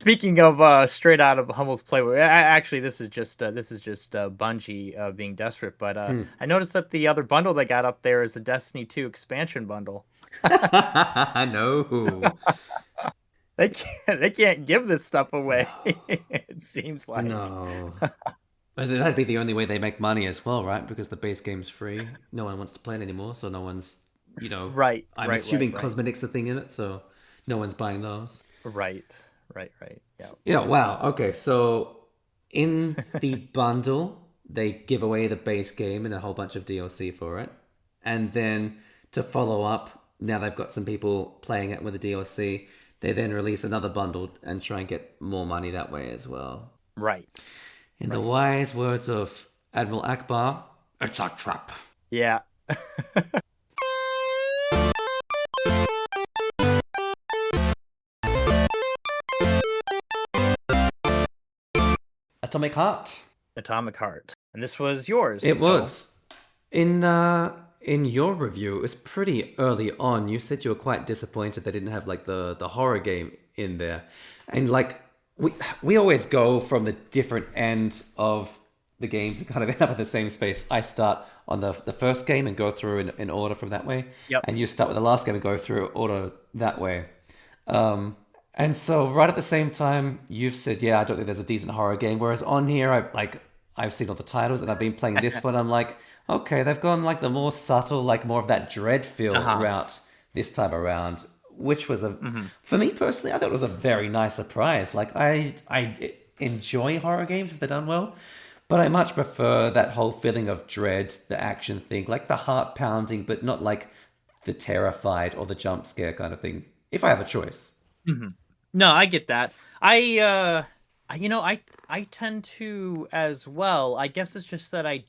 Speaking of straight out of Humble's playbook, actually, this is just Bungie being desperate. But Hmm. I noticed that the other bundle they got up there is a Destiny 2 expansion bundle. No. They can't give this stuff away. No. It seems like. No. But that'd be the only way they make money as well, right? Because the base game's free. No one wants to play it anymore, so no one's, Right, I'm right, right, assuming right, cosmetics are the thing in it, so no one's buying those. right, right. Yeah. Yeah, wow. Okay, so in the bundle, they give away the base game and a whole bunch of DLC for it. And then to follow up, now they've got some people playing it with the DLC. They then release another bundle and try and get more money that way as well. Right, In the right. wise words of Admiral Akbar, it's a trap. Yeah. Atomic Heart. Atomic Heart. And this was yours, It Joel. was. In your review, it was pretty early on. You said you were quite disappointed they didn't have like the horror game in there. And like we always go from the different end of the games and kind of end up in the same space. I start on the first game and go through in order from that way. Yep. And you start with the last game and go through order that way. And so right at the same time, you've said, yeah, I don't think there's a decent horror game. Whereas on here, I've seen all the titles and I've been playing this one. I'm like, okay, they've gone like the more subtle, like more of that dread feel Uh-huh. route this time around, which was a, Hmm. for me personally, I thought it was a very nice surprise. Like I enjoy horror games if they're done well, but I much prefer that whole feeling of dread, the action thing, like the heart pounding, but not like the terrified or the jump scare kind of thing. If I have a choice. Hmm. No, I get that. I tend to as well. I guess it's just that I,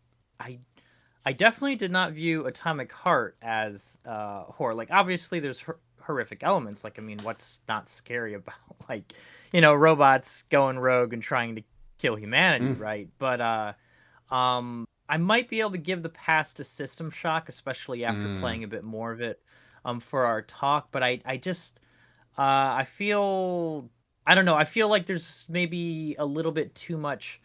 I definitely did not view Atomic Heart as horror. Like, obviously, there's horrific elements. Like, I mean, what's not scary about like, robots going rogue and trying to kill humanity, Mm, right? But I might be able to give the pass to System Shock, especially after mm, playing a bit more of it, for our talk. But I just I feel I don't know. I feel like there's maybe a little bit too much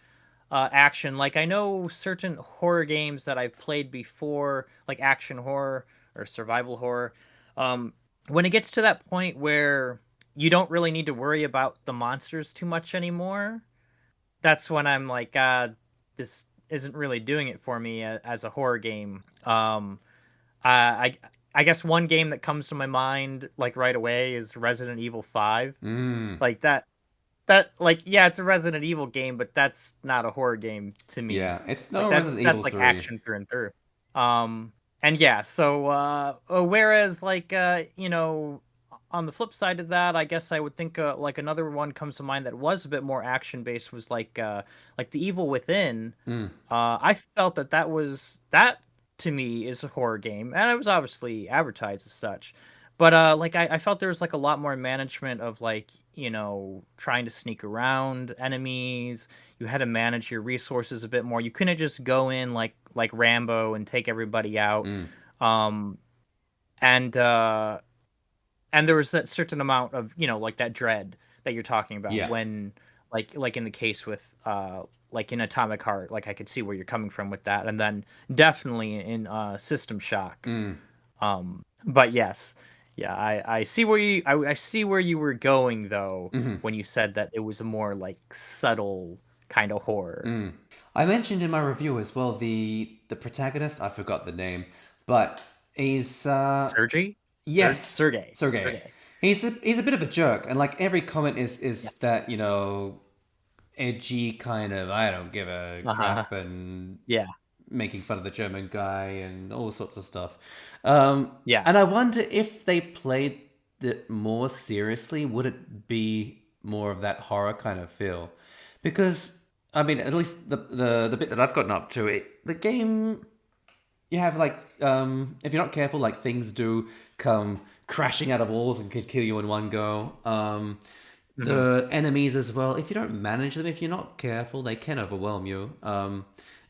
action. Like I know certain horror games that I've played before, like action horror or survival horror. Um, when it gets to that point where you don't really need to worry about the monsters too much anymore, that's when I'm like, this isn't really doing it for me as a horror game. I I guess one game that comes to my mind like right away is Resident Evil 5. mm. Like that like yeah, it's a Resident Evil game, but that's not a horror game to me. Yeah, it's Like no that's Resident Evil that's like 3. action through and through. And yeah, so whereas like on the flip side of that, I guess I would think like another one comes to mind that was a bit more action based was like The Evil Within. Mm, I felt that to me is a horror game, and it was obviously advertised as such. But like I felt there was like a lot more management of like trying to sneak around enemies. You had to manage your resources a bit more. You couldn't just go in like Rambo and take everybody out. mm. Um, and uh, and there was that certain amount of like that dread that you're talking about Yeah. when like in the case with like in Atomic Heart, like I could see where you're coming from with that, and then definitely in System Shock. Mm, But yes, yeah, I see where I see where you were going though mhm, when you said that it was a more like subtle kind of horror. mm. I mentioned in my review as well the protagonist. I forgot the name, but he's Sergey, yes, Sergey, Sergey. Sergey. He's a bit of a jerk, and like every comment is Yes. that edgy kind of I don't give a Uh-huh. crap and Yeah. making fun of the German guy and all sorts of stuff. Yeah. And I wonder if they played it more seriously, would it be more of that horror kind of feel? Because I mean, at least the bit that I've gotten up to it, the game you have like if you're not careful, like things do come crashing out of walls and could kill you in one go. Hmm. The enemies as well, if you don't manage them, if you're not careful, they can overwhelm you.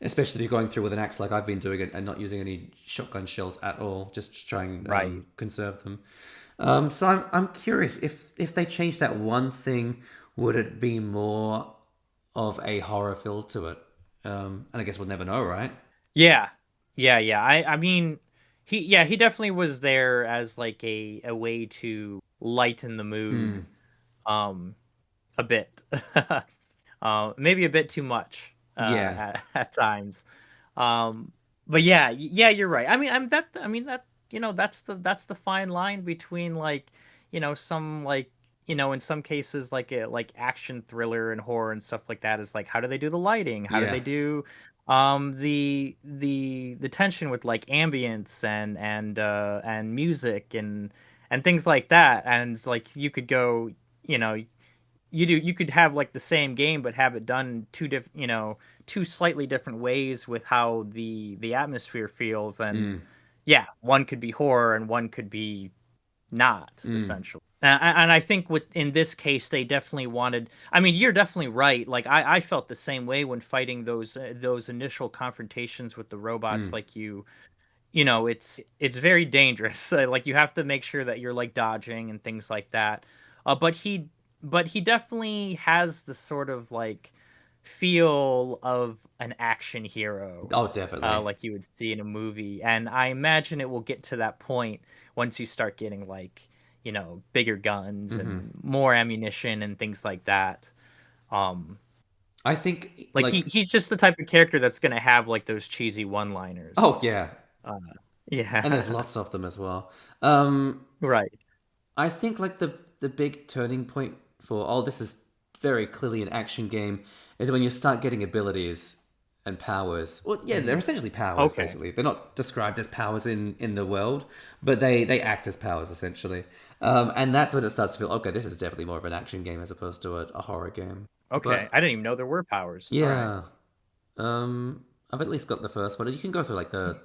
Especially if you're going through with an axe like I've been doing and not using any shotgun shells at all, just to try and Right. conserve them. So I'm curious if they change that one thing, would it be more of a horror feel to it? And I guess we'll never know, right? Yeah. Yeah. I mean, he definitely was there as like a way to lighten the mood Mm, um a bit. Maybe a bit too much yeah, at times. Um but yeah, you're right. I mean that that's the fine line between like, some like, in some cases like like action thriller and horror and stuff like that is like how do they do the lighting? How do yeah. they do the tension with like ambience and music and things like that. And it's like you could go, you know, you could have like the same game but have it done two slightly different ways with how the atmosphere feels. And Mm, yeah, one could be horror and one could be not, mm, essentially. And I think with in this case they definitely wanted, I mean, you're definitely right. Like I felt the same way when fighting those initial confrontations with the robots. mm. Like it's very dangerous. Like you have to make sure that you're like dodging and things like that. But he definitely has the sort of like feel of an action hero, Oh, definitely. like you would see in a movie. And I imagine it will get to that point once you start getting like, bigger guns Hmm. and more ammunition and things like that. Um, I think like he's just the type of character that's gonna have like those cheesy one-liners. oh yeah, Uh, and there's yeah, lots of them as well. Um, right. I think like the big turning point for oh this is very clearly an action game is when you start getting abilities and powers. Well, yeah, they're Mhm. essentially powers Okay. basically. They're not described as powers in the world, but they act as powers essentially. And that's when it starts to feel okay. This is definitely more of an action game as opposed to a horror game. Okay. But I didn't even know there were powers. All right. yeah, I've at least got the first one. You can go through like the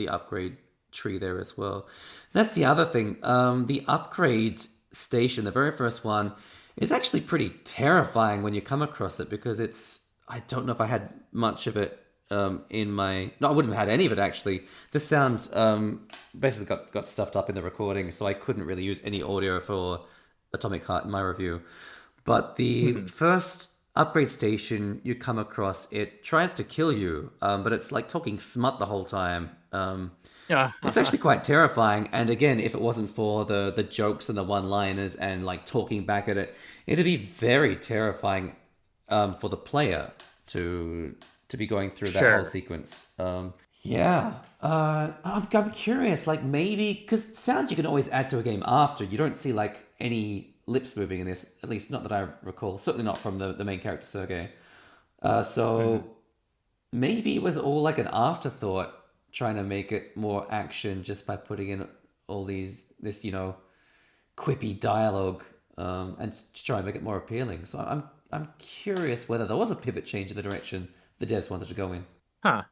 upgrade tree there as well. That's the other thing. The upgrade station, the very first one, is actually pretty terrifying when you come across it because it's. I don't know if I had much of it in my. No, I wouldn't have had any of it actually. The sound basically got stuffed up in the recording, so I couldn't really use any audio for Atomic Heart in my review. But the Mhm. first upgrade station you come across, it tries to kill you, but it's like talking smut the whole time. Yeah. It's actually quite terrifying. And again, if it wasn't for the jokes and the one-liners and like talking back at it, it'd be very terrifying for the player to be going through that whole Sure. sequence. Yeah, I'm curious. Like maybe because sound you can always add to a game after. You don't see like any lips moving in this, at least not that I recall. Certainly not from the main character Sergey. Mhm. So maybe it was all like an afterthought, trying to make it more action just by putting in all this quippy dialogue and to try and make it more appealing. So I'm curious whether there was a pivot change in the direction the devs wanted to go in. Huh.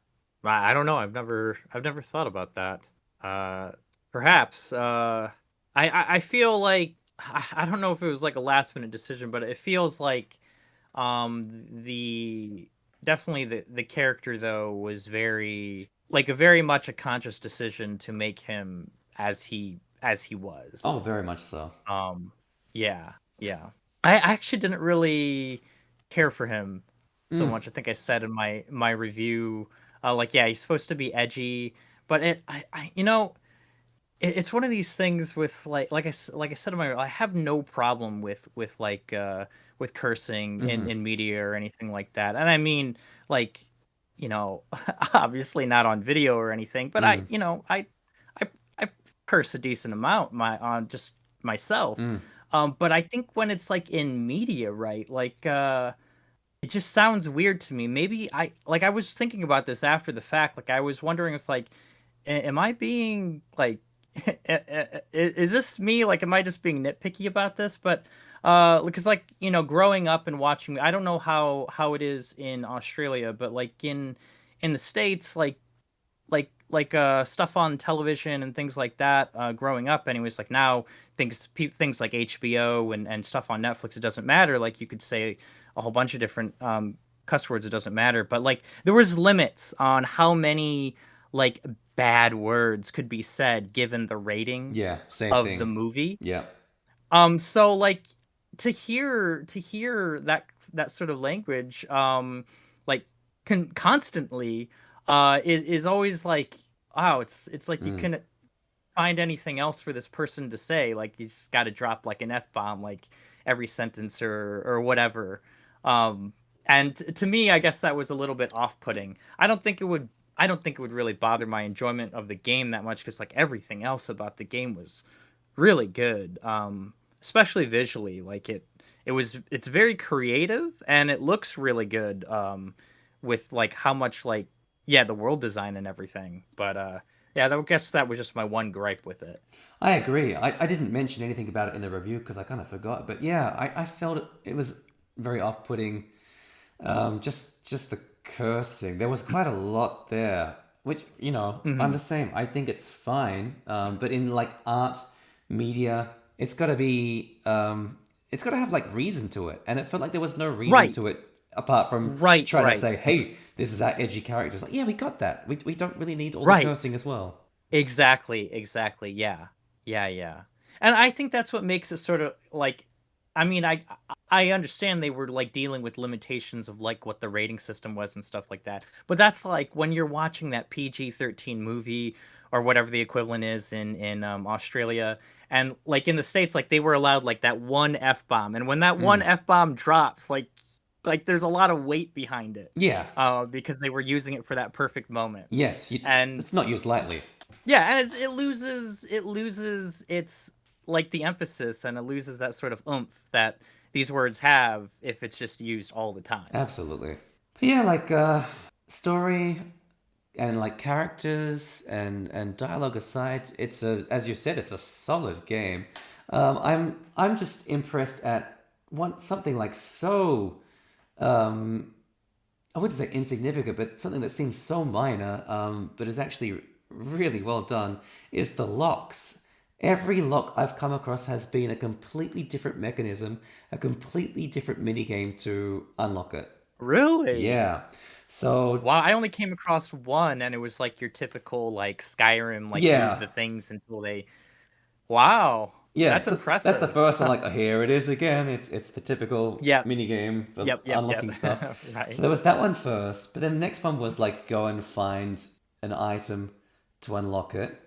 I don't know. I've never thought about that. Uh, Perhaps. I feel like I don't know if it was like a last minute decision, but it feels like the definitely the character though was very like a very much a conscious decision to make him as he was. Oh, very much so. Um, yeah, yeah. I actually didn't really care for him so Mm, much. I think I said in my review, like, yeah, he's supposed to be edgy, but it's one of these things with like I said in my, I have no problem with like with cursing hmm. in media or anything like that. And I mean, like, obviously not on video or anything, but Mm, I I curse a decent amount my on just myself. mm. But I think when it's like in media, right? Like it just sounds weird to me. Maybe I was thinking about this after the fact. Like I was wondering, it's like, am I being like, is this me? Like, am I just being nitpicky about this? But because like growing up and watching, I don't know how it is in Australia, but like in the States, like stuff on television and things like that, growing up anyways. Like now things like HBO and stuff on Netflix, it doesn't matter. Like you could say a whole bunch of different cuss words, it doesn't matter. But like there was limits on how many like bad words could be said given the rating Yeah, same of the thing. movie. Yeah. So like to hear that sort of language, like constantly, is always like, wow, it's like you Mm. couldn't find anything else for this person to say. Like he's got to drop like an F bomb like every sentence or whatever. Um, and to me, I guess that was a little bit off putting. I don't think it would really bother my enjoyment of the game that much because like everything else about the game was really good, especially visually. Like it's very creative and it looks really good, with like how much like, yeah, the world design and everything. But yeah, I guess that was just my one gripe with it. I agree. I didn't mention anything about it in the review because I kind of forgot. But yeah, I felt it was very off-putting. Just the cursing. There was quite a lot there, which I'm Hmm. the same. I think it's fine. But in like art, media, it's got to have like reason to it, and it felt like there was no reason Right, to it apart from right, trying to right, say, "Hey, this is our edgy characters." Like, yeah, we got that. We don't really need all the right. cursing as well. Exactly, exactly. Yeah. Yeah, yeah. And I think that's what makes it sort of like, I mean, I understand they were like dealing with limitations of like what the rating system was and stuff like that. But that's like when you're watching that PG-13 movie or whatever the equivalent is in Australia, and like in the States like they were allowed like that one F-bomb, and when that one Mm. F-bomb drops, like there's a lot of weight behind it, Yeah. because they were using it for that perfect moment. Yes. And It's not used lightly. yeah, and it loses its like the emphasis, and it loses that sort of oomph that these words have if it's just used all the time. Absolutely. But yeah, like story and like characters and dialogue aside, it's a as you said, it's a solid game. I'm just impressed at one something like so um, I wouldn't say insignificant, but something that seems so minor, but is actually really well done, is the locks. Every lock I've come across has been a completely different mechanism, a completely different minigame to unlock it. Really? Yeah. So, Wow, I only came across one, and it was like your typical like Skyrim, like move yeah. the things until they. Wow, Yeah, that's so that's the impressive. first one. Like, oh, here it is again. It's the typical Yep, mini game for yep, yep, yep. unlocking stuff. So Right. there was that one first, but then the next one was like go and find an item to unlock it.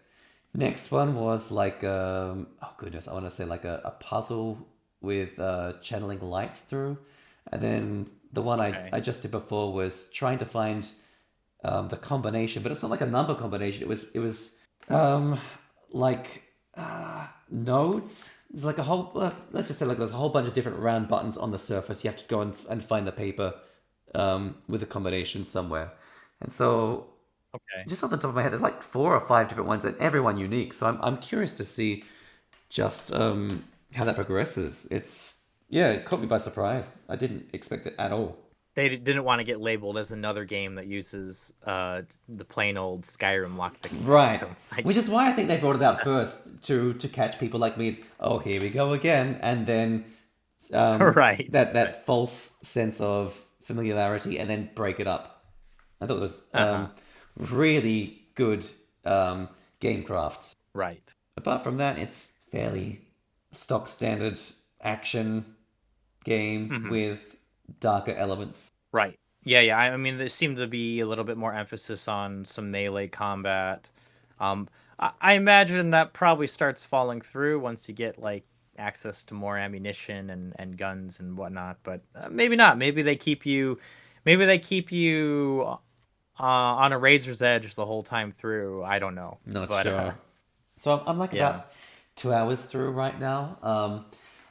Next one was like oh goodness, I want to say like a puzzle with channeling lights through, and then the one I Okay. just did before was trying to find the combination, but it's not like a number combination. It was um, like nodes. There's like a whole let's just say like there's a whole bunch of different round buttons on the surface. You have to go and find the paper with a combination somewhere. And so Okay. just off the top of my head, there's like 4 or 5 different ones, and everyone unique. So I'm curious to see just how that progresses. It's yeah, it caught me by surprise. I didn't expect it at all. They didn't want to get labeled as another game that uses the plain old Skyrim lockpicking Right. system. Which is why I think they brought it out first to catch people like me. It's oh here we go again, and then Right. Right. that false sense of familiarity, and then break it up. I thought it was Uh-huh. really good gamecraft. Right. Apart from that, it's fairly stock standard action game Hmm. with darker elements. Right. Yeah, yeah. I mean, there seemed to be a little bit more emphasis on some melee combat. I imagine that probably starts falling through once you get like access to more ammunition and guns and whatnot. But maybe not. Maybe they keep you on a razor's edge the whole time through. I don't know. Not But sure. So I'm like yeah. about 2 hours through right now.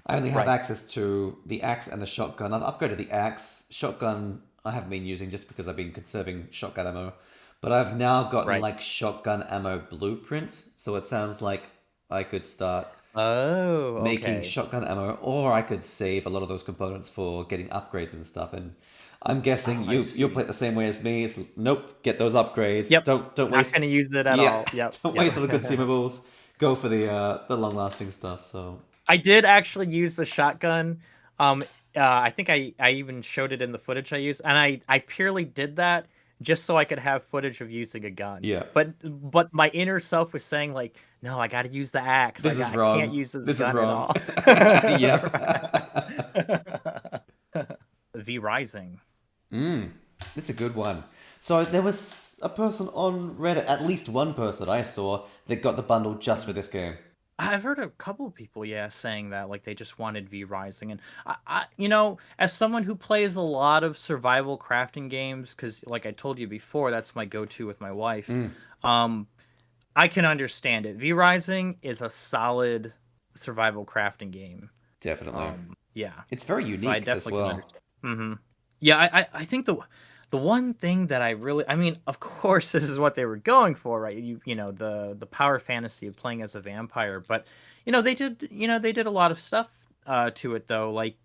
I only have Right. access to the axe and the shotgun. I've upgraded the axe. Shotgun I haven't been using just because I've been conserving shotgun ammo. But I've now gotten Right. like shotgun ammo blueprint. So it sounds like I could start Oh, making okay. shotgun ammo, or I could save a lot of those components for getting upgrades and stuff. And I'm guessing Oh, I you'll see. play it the same way as me. It's nope, get those upgrades. Yep. Don't Not gonna waste. use it at Yeah, all. Yep. don't Yep. waste on the consumables. Go for the long lasting stuff. So I did actually use the shotgun. I think I even showed it in the footage I used, and I purely did that just so I could have footage of using a gun. Yeah. But my inner self was saying like, no, I got to use the axe. This is I can't wrong. use this This is gun at wrong. all. Yep. V Rising. It's a good one. So there was a person on Reddit, at least one person that I saw, that got the bundle just for this game. I've heard a couple of people, yeah, saying that like they just wanted V Rising, and as someone who plays a lot of survival crafting games, because like I told you before, that's my go-to with my wife. Um, I can understand it. V Rising is a solid survival crafting game. Definitely. Yeah, It's very so I unique as definitely can well. understand. Yeah, I think the one thing that I really, I mean, of course, this is what they were going for, right? The power fantasy of playing as a vampire, but they did a lot of stuff to it though, like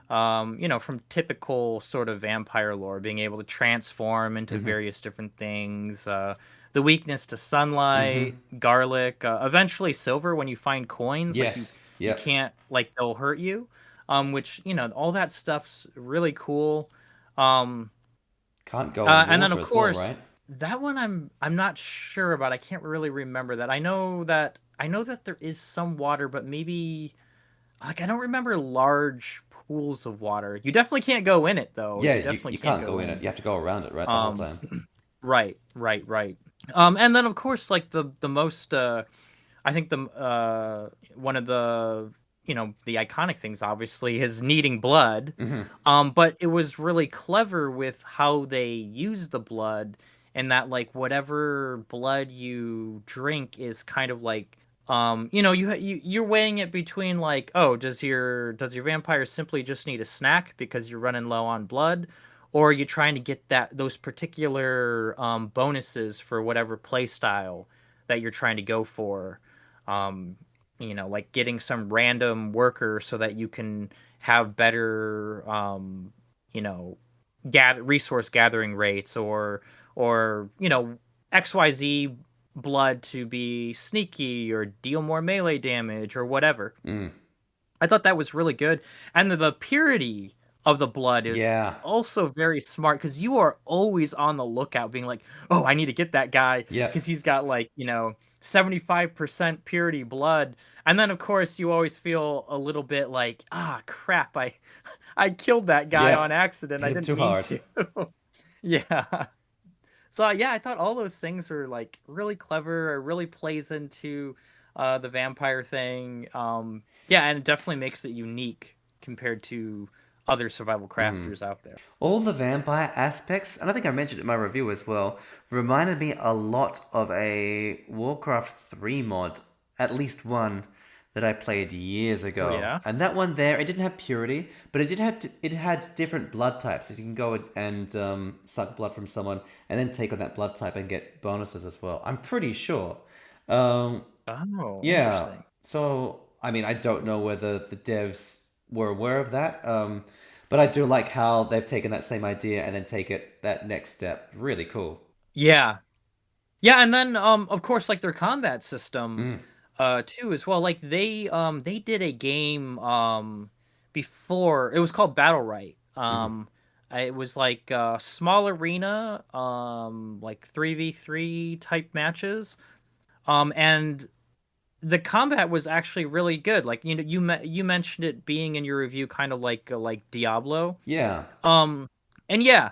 from typical sort of vampire lore, being able to transform into various different things. The weakness to sunlight, garlic, eventually silver when you find coins, like Yes. you Yep. can't, like, they'll hurt you. Which all that stuff's really cool. Um, Can't go in and then water of as well, course right? that one I'm not sure about. I can't really remember that. I know that there is some water, but maybe like I don't remember large pools of water. You definitely can't go in it though. Yeah, You you, definitely you can't can't go go in it. in. You have to go around it, right, the whole Um, time. right. And then of course like the most I think the one of the the iconic things obviously is needing blood. But it was really clever with how they use the blood, and that like whatever blood you drink is kind of like you're weighing it between like, oh, does your vampire simply just need a snack because you're running low on blood, or are you trying to get those particular bonuses for whatever play style that you're trying to go for. um like getting some random worker so that you can have better you know resource gathering rates, or XYZ blood to be sneaky or deal more melee damage or whatever. I thought that was really good. And the purity of the blood is Yeah. also very smart, because you are always on the lookout being like, oh, I need to get that guy because Yep. he's got like 75% purity blood. And then of course you always feel a little bit like, ah, crap, I killed that guy on Yep. accident, I Hit him didn't too mean hard. to. Yeah. So yeah, I thought all those things were like really clever. It really plays into the vampire thing. Yeah, and it definitely makes it unique compared to other survival crafters out there. All the vampire aspects, and I think I mentioned it in my review as well, reminded me a lot of a Warcraft 3 mod, at least one that I played years Oh ago. yeah. And that one there, it didn't have purity, but it had different blood types. So you can go and suck blood from someone and then take on that blood type and get bonuses as well. I'm pretty sure. Um, Oh, yeah. interesting. So, I mean, I don't know whether the devs were aware of that, but I do like how they've taken that same idea and then take it that next step. Really cool. Yeah. Yeah, and then of course like their combat system too as well. Like they did a game before, it was called Battle Right. It was like small arena, like 3v3 type matches. And the combat was actually really good. Like you mentioned it being in your review kind of like Diablo. Yeah. Um and yeah,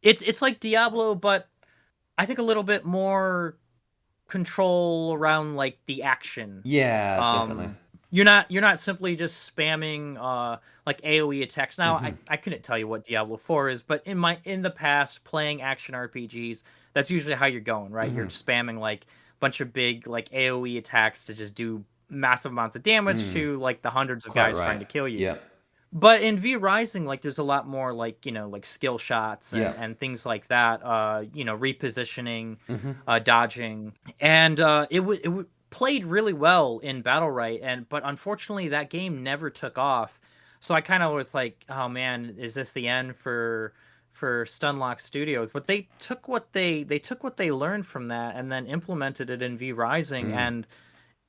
it's like Diablo, but I think a little bit more control around like the action. Yeah, definitely. Um, you're not simply just spamming like AoE attacks. Now I couldn't tell you what Diablo 4 is, but in the past playing action RPGs, that's usually how you're going, right? You're spamming like a bunch of big like AoE attacks to just do massive amounts of damage to like the hundreds of Quite guys trying right. to kill you. Yep. But in V Rising, like there's a lot more like like skill shots Yep. and things like that. Repositioning, dodging, and played really well in Battle Right, but unfortunately that game never took off. So I kind of was like, oh man, is this the end for Stunlock Studios? But they took what they learned from that and then implemented it in V Rising, and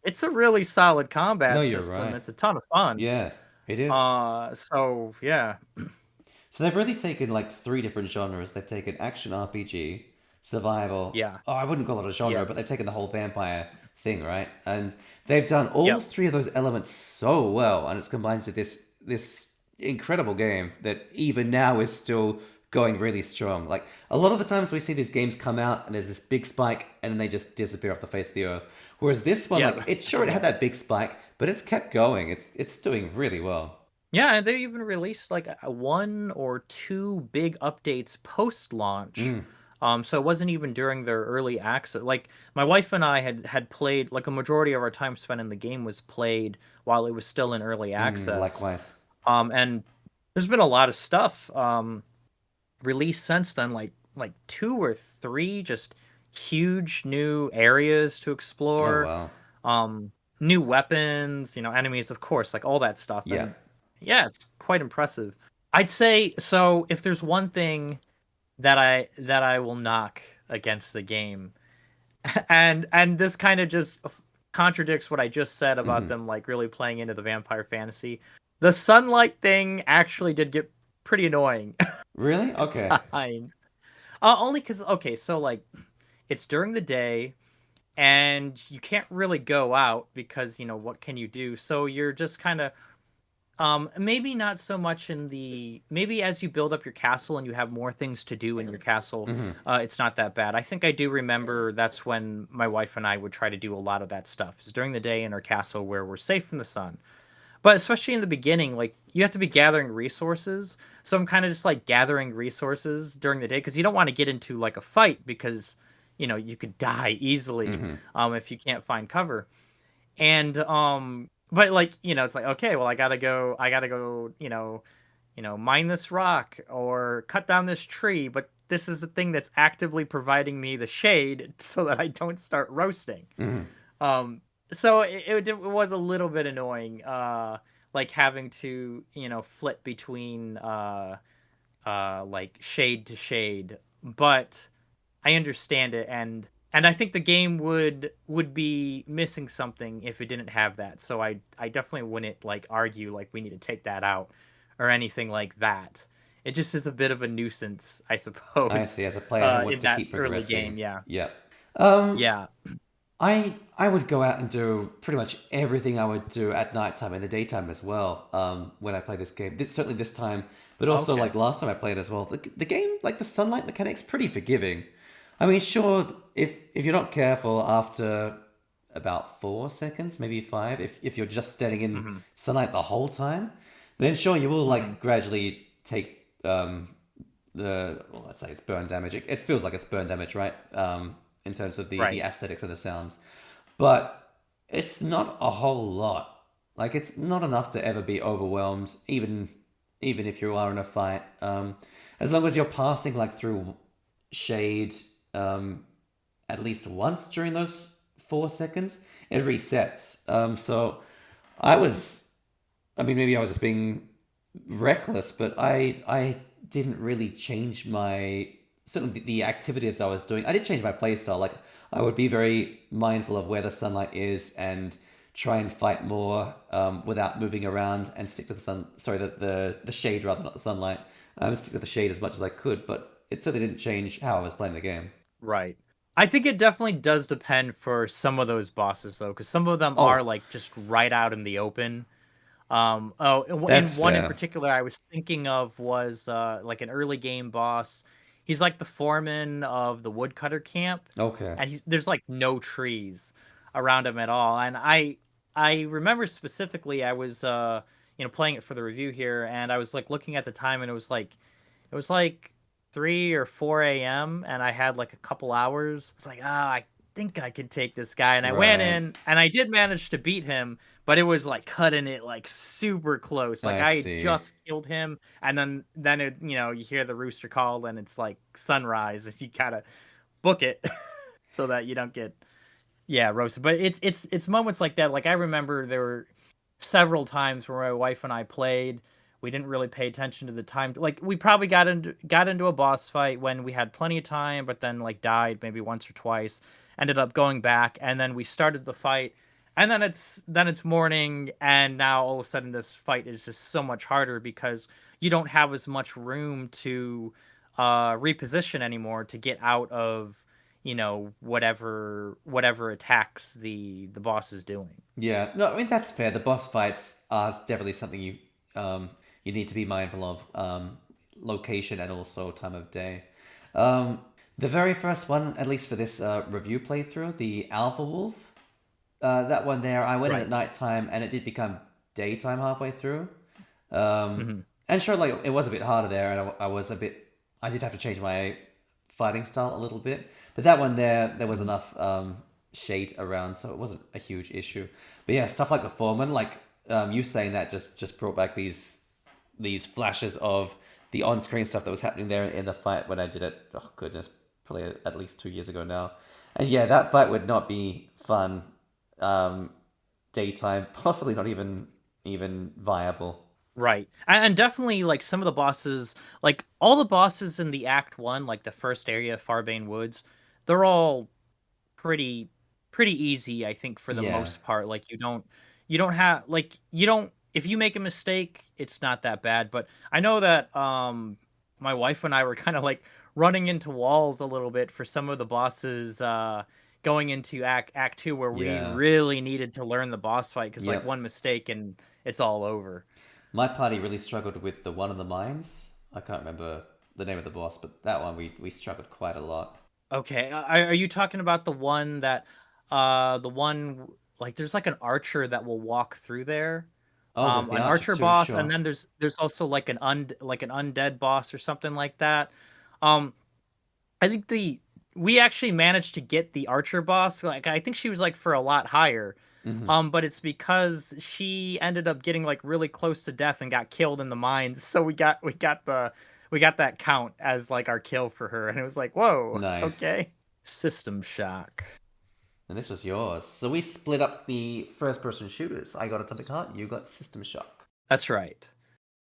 it's a really solid No, combat you're system. right. It's a ton of fun. Yeah, it is. So yeah. So they've really taken like three different genres. They've taken action RPG, survival. Yeah. Oh, I wouldn't call it a genre, Yeah. but they've taken the whole vampire thing, right? And they've done all Yep. three of those elements so well, and it's combined to this incredible game that even now is still going really strong. Like a lot of the times we see these games come out and there's this big spike and then they just disappear off the face of the earth. Whereas this one, like Yep. it had Yeah. that big spike, but it's kept going. It's doing really well. Yeah, and they even released like one or two big updates post launch. Mm, So it wasn't even during their early access. Like my wife and I had played like the majority of our time spent in the game was played while it was still in early access. likewise. And there's been a lot of stuff released since then, like two or three just huge new areas to Oh explore, wow. um, new weapons, enemies, of course, like all that stuff. Yeah. And yeah, it's quite impressive. I'd say so. If there's one thing that I will knock against the game, and this kind of just contradicts what I just said about Hmm. them like really playing into the vampire fantasy. The sunlight thing actually did get pretty annoying Really? Okay. at times. Only because okay, so like it's during the day and you can't really go out because what can you do? So you're just kind of maybe not so much in the maybe as you build up your castle and you have more things to do in your castle, Hmm. it's not that bad. I think I do remember that's when my wife and I would try to do a lot of that stuff. Is during the day in our castle where we're safe from the sun. But especially in the beginning, like you have to be gathering resources. So I'm kind of just like gathering resources during the day because you don't want to get into like a fight because you could die easily Hmm. if you can't find cover. And but like it's like okay, well I gotta go mine this rock or cut down this tree, but this is the thing that's actively providing me the shade so that I don't start roasting. Hmm. um so it was a little bit annoying, like having to flip between like shade to shade, but I understand it, and I think the game would be missing something if it didn't have that. So I definitely wouldn't like argue like we need to take that out or anything like that. It just is a bit of a nuisance, I I suppose, see. As a player who wants in to that keep early progressing. game. Yeah, Yeah. Um, yeah, I would go out and do pretty much everything I would do at nighttime and the daytime as well. When I play this game, certainly this time, but also like okay, last time I played as well. The game, like the sunlight mechanics, pretty forgiving. I mean, sure, if you're not careful after about 4 seconds, maybe five, if you're just standing in hmm sunlight the whole time, then sure you will hmm like gradually take let's say it's burn damage. It feels like it's burn damage, right? In terms of the right, aesthetics of the sounds, but it's not a whole lot. Like it's not enough to ever be overwhelmed, even if you are in a fight. As long as you're passing like through shade, um, at least once during those 4 seconds, it resets. So I was, I mean, maybe I was just being reckless, but I didn't really change my certainly the activities I was doing. I did change my playstyle. Like I would be very mindful of where the sunlight is and try and fight more without moving around and stick to the sun. Sorry, the shade rather, not the sunlight. Stick to the shade as much as I could, but it certainly didn't change how I was playing the game. right. I think it definitely does depend for some of those bosses though, because some of them are Oh, like just right out in the open. Oh, in that's one in fair. particular I was thinking of was like an early game boss. He's like the foreman of the woodcutter camp, Okay. and there's like no trees around him at all. And I remember specifically I was playing it for the review here, and I was like looking at the time, and it was like 3 or 4 a.m. and I had like a couple hours. It's like, I think I could take this guy. And I went Right. in and I did manage to beat him, but it was like cutting it like super close. Like I I had see. just killed him, and then you hear the rooster call and it's like sunrise and you gotta book it so that you don't get roasted. But it's moments like that. Like I remember there were several times where my wife and I played. We didn't really pay attention to the time. Like we probably got into a boss fight when we had plenty of time, but then like died maybe once or twice. Ended up going back, and then we started the fight, and then it's morning, and now all of a sudden this fight is just so much harder because you don't have as much room to reposition anymore to get out of, whatever attacks the boss is doing. Yeah, no, I mean that's fair. The boss fights are definitely something you need to be mindful of, location and also time of day. Um, the very first one, at least for this review playthrough, the Alpha Wolf, that one there, I went in at Right. nighttime and it did become daytime halfway through. Hmm. And sure, like it was a bit harder there, and I did have to change my fighting style a little bit. But that one there was Hmm. enough shade around, so it wasn't a huge issue. But yeah, stuff like the foreman, like you saying that just brought back these flashes of the on-screen stuff that was happening there in the fight when I did it. Oh goodness, probably at least 2 years ago now. And yeah, that fight would not be fun daytime, possibly not even viable. Right. And definitely like some of the bosses, like all the bosses in the Act 1, like the first area, Farbane Woods, they're all pretty pretty easy, I think, for the Yeah, most part. Like you don't have like you don't if you make a mistake, it's not that bad. But I know that my wife and I were kind of like running into walls a little bit for some of the bosses going into Act 2 where we yeah, really needed to learn the boss fight because like yep. one mistake and it's all over. My party really struggled with the one in the mines. I can't remember the name of the boss, but that one we struggled quite a lot. Okay, are you talking about the one like there's like an archer that will walk through there? Oh, there's the An archer archer too. boss, and Sure. then there's also like an undead boss or something like that. Um, I think we actually managed to get the archer boss. Like I think she was like for a lot higher. Hmm. But it's because she ended up getting like really close to death and got killed in the mines. So we got that count as like our kill for her, and it was like, whoa, Nice. okay. System shock. And this was yours. So we split up the first-person shooters. I got Atomic Heart. You got System Shock. That's right.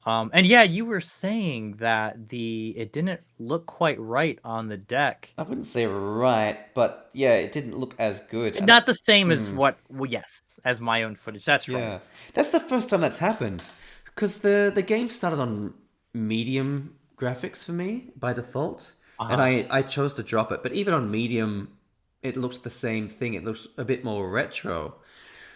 And yeah, you were saying that the it didn't look quite right on the deck. I wouldn't say right, but yeah, it didn't look as good. And Not that, the same as mm, what, well, yes, as my own footage. That's right. yeah, that's the first time that's happened. Because the game started on medium graphics for me by default, and Uh-huh. I chose to drop it. But even on medium, it looks the same thing. It looks a bit more retro.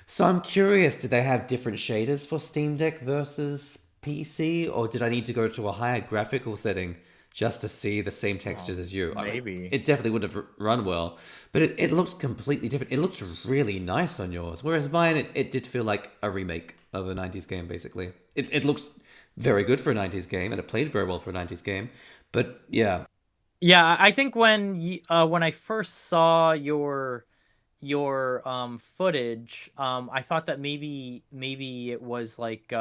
So I'm curious, did they have different shaders for Steam Deck versus PC, or did I need to go to a higher graphical setting just to see the same Oh, textures as you? I mean, maybe. it definitely would have run well, but it looked completely different. It looked really nice on yours, whereas mine, it did feel like a remake of a 90s game, basically. It looks very good for a 90s game, and it played very well for a 90s game, but yeah. Yeah, I think when I first saw your footage, I thought that maybe it was like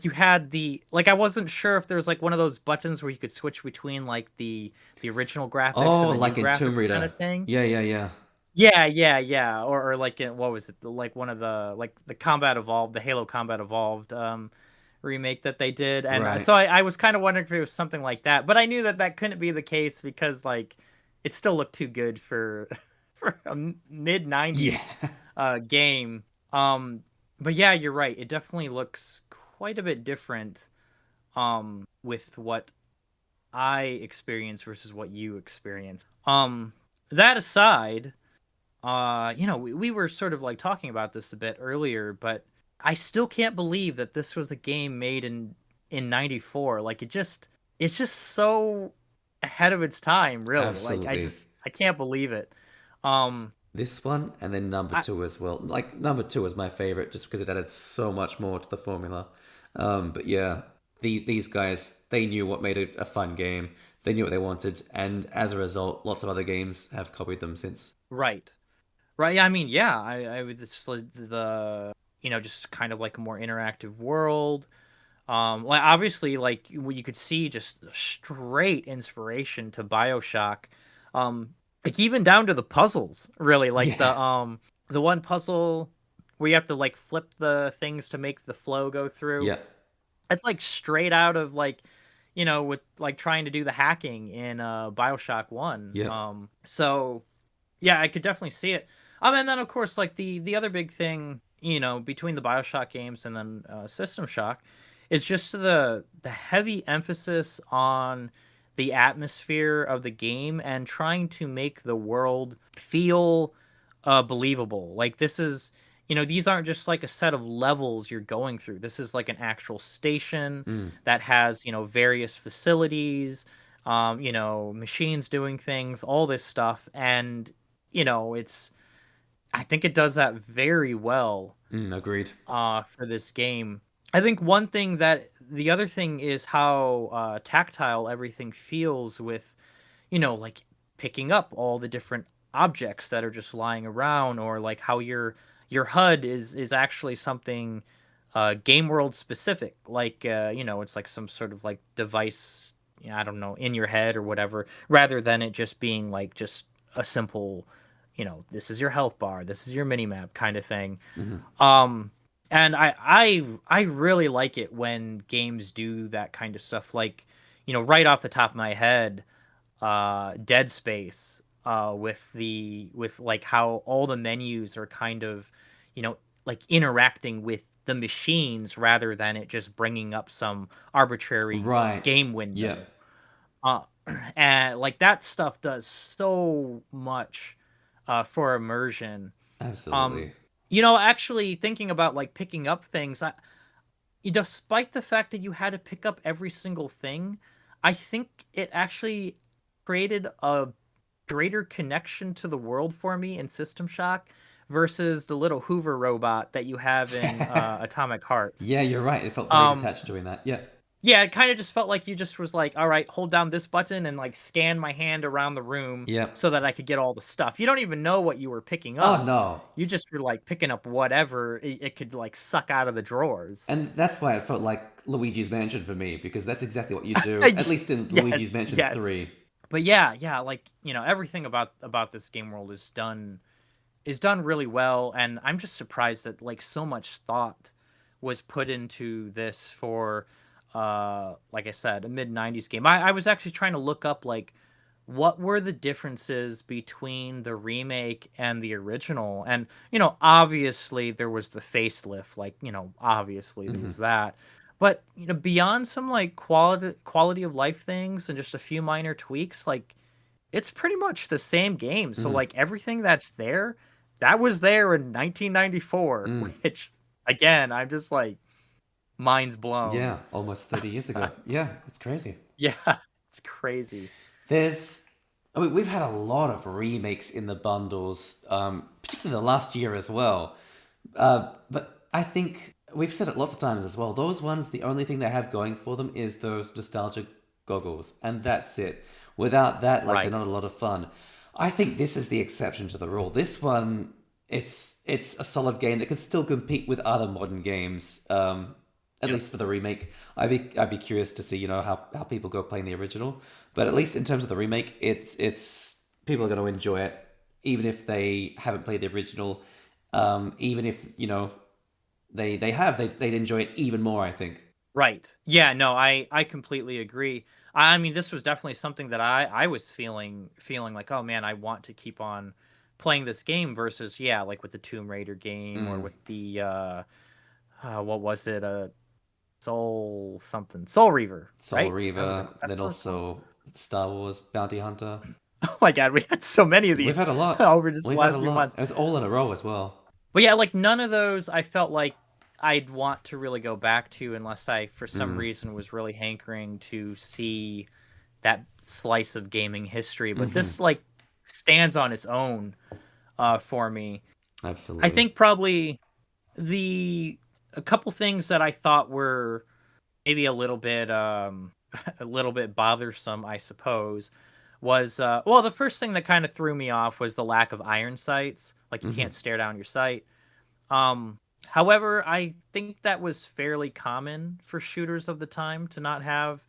you had I wasn't sure if there was like one of those buttons where you could switch between like the original graphics Oh, and the new like in Tomb graphics kind Raider. of thing. Yeah, yeah, yeah. Yeah, yeah, yeah. Or like in, what was it? Like one of the Combat Evolved, the Halo Combat Evolved remake that they did. And Right. so I was kind of wondering if it was something like that, but I knew that that couldn't be the case because like it still looked too good for for a mid Yeah. 90s game. But yeah, you're right. It definitely looks quite a bit different with what I experience versus what you experience. That aside, we were sort of like talking about this a bit earlier, but I still can't believe that this was a game made in 94. Like it's just so ahead of its time, really. Like Absolutely. I can't believe it. Um This one and then number I two as well. Like number two is my favorite just because it added so much more to the formula. But yeah, these guys they knew what made it a fun game. They knew what they wanted, and as a result, lots of other games have copied them since. right. Right. Yeah, I mean, yeah, I would just like just kind of like a more interactive world. Like obviously, like you could see just straight inspiration to BioShock. Like even down to the puzzles, really. Like Yeah, the one puzzle where you have to like flip the things to make the flow go through. yeah, That's like straight out of like, with like trying to do the hacking in BioShock 1. yeah. So yeah, I could definitely see it. And then of course, like the other big thing, between the BioShock games and then System Shock, is just the heavy emphasis on the atmosphere of the game and trying to make the world feel believable. Like this is, these aren't just like a set of levels you're going through. This is like an actual station Mm, that has, various facilities, machines doing things, all this stuff. And, it's I think it does that very well agreed. for this game. I think one thing that the other thing is how tactile everything feels with, like picking up all the different objects that are just lying around, or like how your HUD is actually something game world specific. Like it's like some sort of like device, I don't know, in your head or whatever, rather than it just being like just a simple, this is your health bar, this is your mini map kind of thing. Hmm. um and I really like it when games do that kind of stuff. Like, right off the top of my head, Dead Space, with like how all the menus are kind of, like interacting with the machines rather than it just bringing up some arbitrary Right. game Yeah. window. Uh, and like that stuff does so much for immersion. Um, Absolutely. actually thinking about like picking up things, despite the fact that you had to pick up every single thing, I think it actually created a greater connection to the world for me in System Shock versus the little Hoover robot that you have in Atomic Heart. Yeah, you're right. It felt very Um, detached doing that. Yeah. yeah, it kind of just felt like you just was like, all right, hold down this button and like scan my hand around the room Yeah. so that I could get all the stuff. You don't even know what you were picking Oh up. no. You just were like picking up whatever it could like suck out of the drawers. And that's why it felt like Luigi's Mansion for me, because that's exactly what you do, at least in Yes, Luigi's Mansion yes. 3. But yeah, like, everything about this game world is done really well, and I'm just surprised that like so much thought was put into this for like I said, a mid 90s game. I was actually trying to look up like what were the differences between the remake and the original. And obviously there was the facelift, like, obviously there Hmm. was that. But beyond some like quality of life things and just a few minor tweaks, like it's pretty much the same game. So Hmm. like everything that's there, that was there in 1994, Mm. which again, I'm just like mind's blown. Yeah, almost 30 years ago. Yeah, it's crazy. Yeah, it's crazy. There's, I mean, we've had a lot of remakes in the bundles, particularly the last year as well. But I think we've said it lots of times as well. Those ones, the only thing they have going for them is those nostalgic goggles, and that's it. Without that, like, they're Right. not a lot of fun. I think this is the exception to the rule. This one, it's a solid game that can still compete with other modern games. At Yep. least for the remake, I'd be curious to see how people go playing the original. But at least in terms of the remake, it's people are going to enjoy it, even if they haven't played the original. Even if they'd enjoy it even more. I think. Right. Yeah, no, I completely agree. I mean, this was definitely something that I was feeling like, oh man, I want to keep on playing this game versus, yeah, like with the Tomb Raider game or Mm. with the what was it? Soul something. Soul Reaver, Soul right? Reaver, That's then what it's called. also Star Wars Bounty Hunter. Oh my god, we had so many of We've these had a lot. over just the We've had a last few lot. months. It was all in a row as well. But yeah, like none of those I felt like I'd want to really go back to unless I, for some Mm. reason, was really hankering to see that slice of gaming history. But Hmm. this like stands on its own for me. I Absolutely. think probably the a couple things that I thought were maybe a little bit a little bit bothersome, I suppose, was well, the first thing that kind of threw me off was the lack of iron sights. Like you Hmm. can't stare down your sight. However, I think that was fairly common for shooters of the time to not have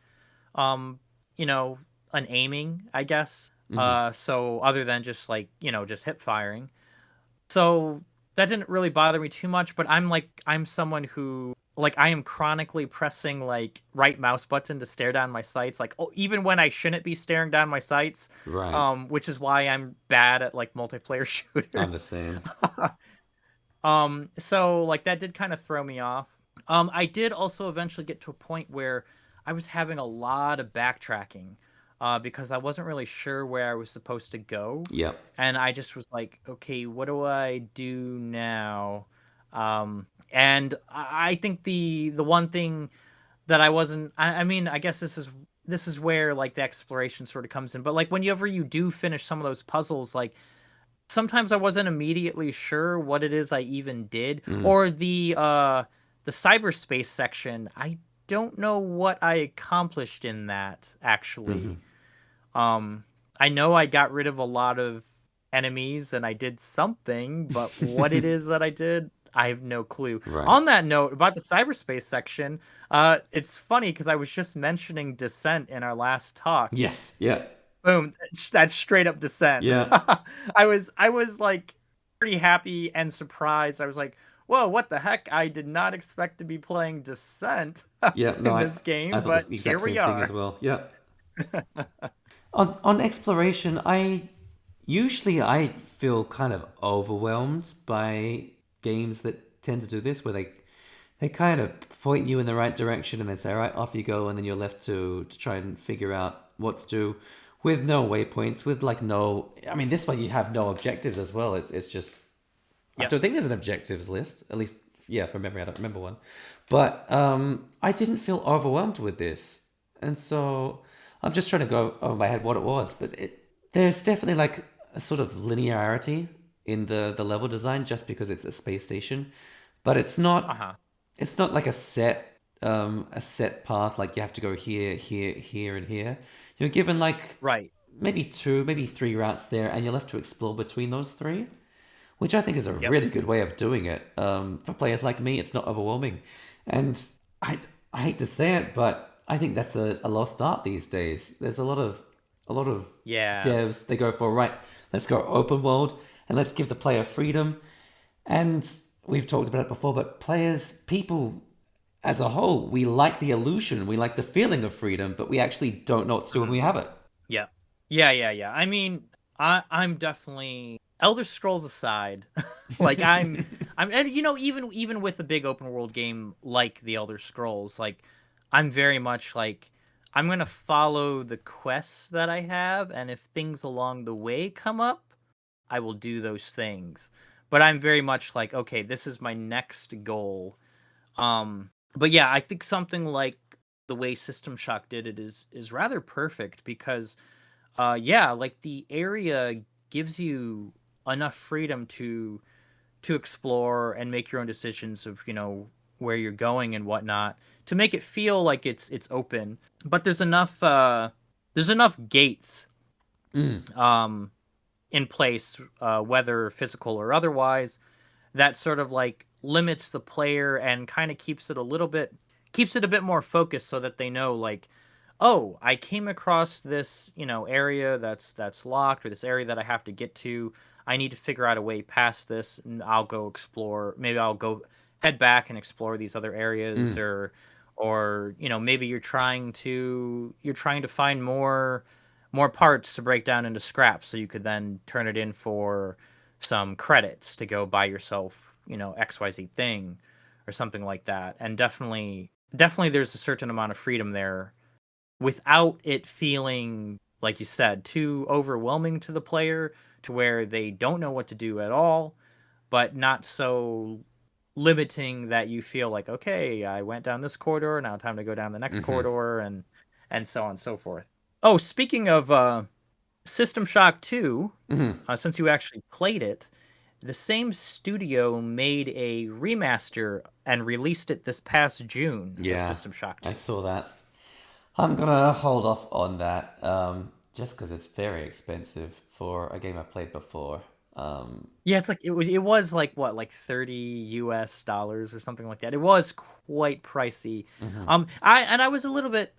um, you know, an aiming, I guess. Hmm. So other than just like, just hip firing. So that didn't really bother me too much, but I'm someone who like I am chronically pressing like right mouse button to stare down my sights, like, oh, even when I shouldn't be staring down my sights, Right. which is why I'm bad at like multiplayer I'm the shooters. same. So like that did kind of throw me off. I did also eventually get to a point where I was having a lot of backtracking, because I wasn't really sure where I was supposed to go, Yep. and I just was like, okay, what do I do now? And I think the one thing that I wasn't, I mean, I guess this is where like the exploration sort of comes in, but like whenever you do finish some of those puzzles, like sometimes I wasn't immediately sure what it is I even did, Mm. or the cyberspace section. I don't know what I accomplished in that Hmm. actually. Um, I know I got rid of a lot of enemies and I did something, but what it is that I did, I have no clue. Right. On that note, about the cyberspace section, it's funny because I was just mentioning Descent in our last talk. Yes. Yeah. Boom, that's straight up Descent. Yeah. I was like pretty happy and surprised. I was like, "Whoa, what the heck? I did not expect to be playing Descent Yeah. No, in I this I game, thought but the here exact we same thing are." as well. Yeah. On exploration, I feel kind of overwhelmed by games that tend to do this, where they kind of point you in the right direction and then say, all right, off you go, and then you're left to try and figure out what to do with no waypoints, with like no. I mean, this one you have no objectives as well. It's just I Yep. don't think there's an objectives list. At least, yeah, from memory, I don't remember one. But I didn't feel overwhelmed with this, and so I'm just trying to go over my head what it was. But there's definitely like a sort of linearity in the level design, just because it's a space station, but Uh-huh. it's not like a set path. Like you have to go here, here, here, and here. You're given like Right. maybe two, maybe three routes there, and you'll have to explore between those three, which I think is a Yep. really good way of doing it. For players like me, it's not overwhelming, and I hate to say it, but I think that's a lost art these days. There's a lot of Yeah. devs. They go for right. Let's go open world and let's give the player freedom. And we've talked about it before, but people as a whole, we like the illusion, we like the feeling of freedom, but we actually don't know what to do when we Mhm. have it. Yeah. Yeah. I mean, I'm definitely Elder Scrolls aside, like I'm and even with a big open world game like the Elder Scrolls, like I'm very much like I'm gonna follow the quests that I have, and if things along the way come up, I will do those things. But I'm very much like, okay, this is my next goal. But yeah, I think something like the way System Shock did it is rather perfect because yeah, like the area gives you enough freedom to explore and make your own decisions of, where you're going and whatnot to make it feel like it's open. But there's enough gates Mm. um in place, whether physical or otherwise, that sort of like limits the player and kind of keeps it a bit more focused so that they know like, oh, I came across this, area that's locked, or this area that I have to get to. I need to figure out a way past this, and I'll go explore. Maybe I'll go head back and explore these other areas, Mm. or maybe you're trying to find more parts to break down into scraps so you could then turn it in for some credits to go buy yourself, XYZ thing or something like that. And definitely there's a certain amount of freedom there without it feeling, like you said, too overwhelming to the player to where they don't know what to do at all, but not so limiting that you feel like, okay, I went down this corridor, now time to go down the next Hmm. corridor, and so on and so forth. Oh, speaking of System Shock 2, Hmm. since you actually played it, the same studio made a remaster and released it this past June of Yeah, System Shock I 2. saw that. I'm gonna hold off on that, just because it's very expensive for a game I've played before. Yeah, it's like it was like what, like $30 or something like that. It was quite pricey. Mhm. I was a little bit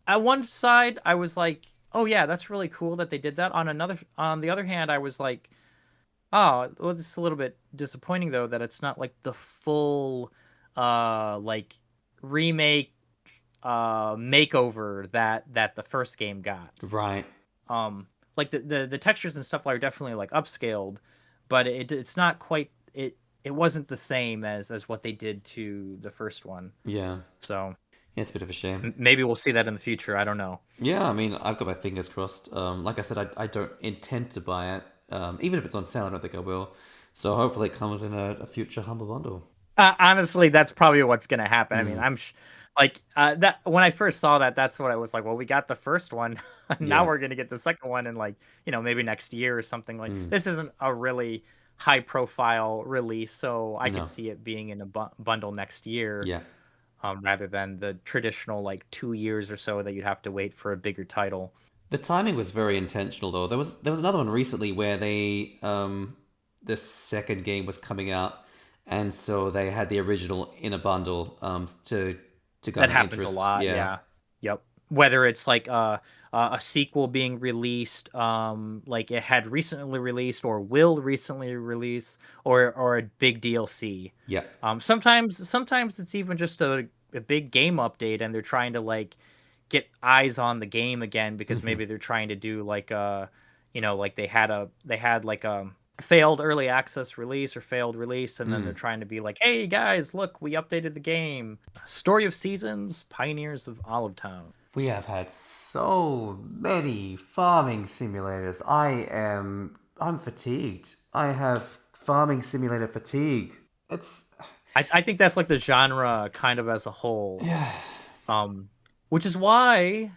at one side I was like, "Oh yeah, that's really cool that they did that." On the other hand, I was like, "Oh, well, it's a little bit disappointing though that it's not like the full like remake makeover that the first game got." Right. Like the textures and stuff are definitely like upscaled, but it's not quite it wasn't the same as what they did to the first one. Yeah. So Yeah, it's a bit of a shame. maybe we'll see that in the future. I don't know. Yeah, I mean, I've got my fingers crossed. Like I said, I don't intend to buy it. Even if it's on sale, I don't think I will. So hopefully it comes in a future Humble Bundle. Honestly, that's probably what's gonna happen. I mean, Mm, like that when I first saw that, that's what I was like. Well, we got the first one, now yeah. we're gonna get the second one in like maybe next year or something. Like Mm, this isn't a really high profile release, so I could no. see it being in a bundle next year, Yeah. rather than the traditional like 2 years or so that you'd have to wait for a bigger title. The timing was very intentional, though. There was another one recently where the second game was coming out, and so they had the original in a bundle to That garner happens a interest. lot, Yeah. yeah. Yep. Whether it's like a sequel being released, like it had recently released or will recently release, or a big DLC. Yeah. Sometimes it's even just a big game update, and they're trying to like get eyes on the game again because Hmm. maybe they're trying to do like like they had like a failed early access release or failed release, and then they're Mm. trying to be like, hey guys, look, we updated the game. Story of Seasons, Pioneers of Olive Town. We have had so many farming simulators. I'm fatigued. I have farming simulator fatigue. It's I think that's like the genre kind of as a whole. yeah. Um, which is why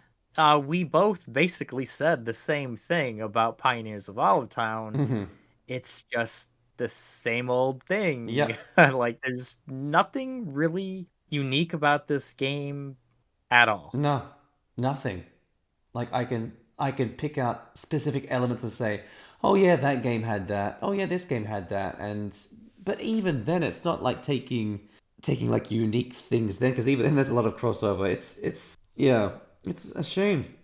we both basically said the same thing about Pioneers of Olive Town. Hmm. It's just the same old thing. Yep. Like there's nothing really unique about this game at all. No, nothing. Like I can pick out specific elements and say, oh yeah, that game had that. Oh yeah, this game had that. And but even then, it's not like taking like unique things then, because even then there's a lot of crossover. It's yeah, it's a shame.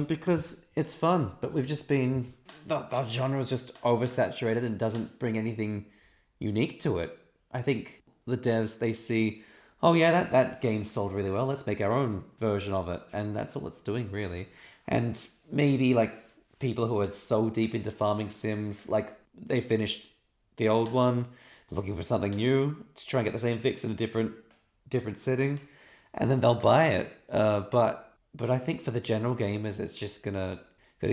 Because it's fun, but we've just been the genre is just oversaturated and doesn't bring anything unique to it. I think the devs they see, oh yeah, that game sold really well. Let's make our own version of it, and that's all it's doing really. And maybe like people who are so deep into farming sims, like they finished the old one, looking for something new to try and get the same fix in a different setting, and then they'll buy it. But I think for the general gamers, it's just gonna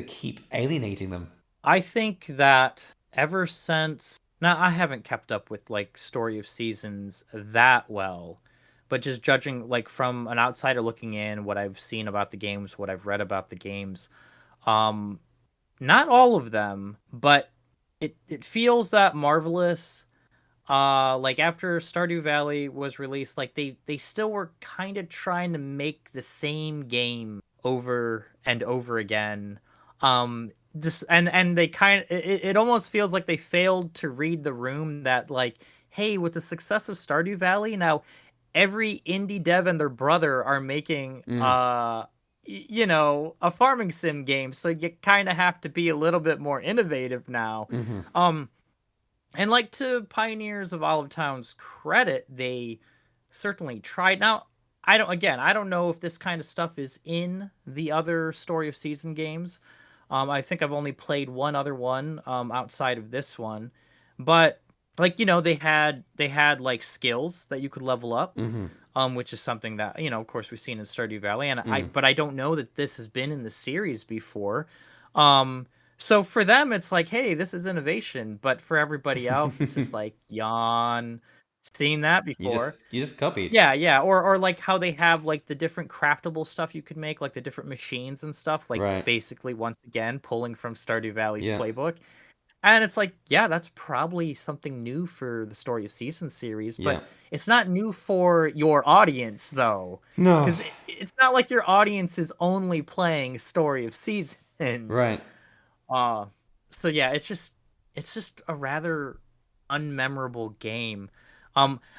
keep alienating them. I think that ever since now I haven't kept up with like Story of Seasons that well, but just judging like from an outsider looking in, what I've seen about the games, what I've read about the games, um, not all of them, but it feels that Marvelous, like after Stardew Valley was released, like they still were kind of trying to make the same game over and over again. Just and they kind of it almost feels like they failed to read the room that like, hey, with the success of Stardew Valley, now every indie dev and their brother are making Mm, a farming sim game, so you kind of have to be a little bit more innovative now. mm-hmm. Um and like to Pioneers of Olive Town's credit, they certainly tried. Now, I don't know if this kind of stuff is in the other Story of Season games. I think I've only played one other one outside of this one, but like they had like skills that you could level up, Mm-hmm. which is something that of course we've seen in Stardew Valley, and Mm. I don't know that this has been in the series before. Um, so for them, it's like, hey, this is innovation, but for everybody else, it's just like yawn, seen that you just before. you just copied. Yeah, yeah, or like how they have like the different craftable stuff you could make, like the different machines and stuff, like Right. basically once again pulling from Stardew Valley's Yeah. playbook. And it's like, yeah, that's probably something new for the Story of Season series, Yeah. but it's not new for your audience though, No. because it's not like your audience is only playing Story of Seasons. Right. Uh, so yeah, it's just a rather unmemorable game.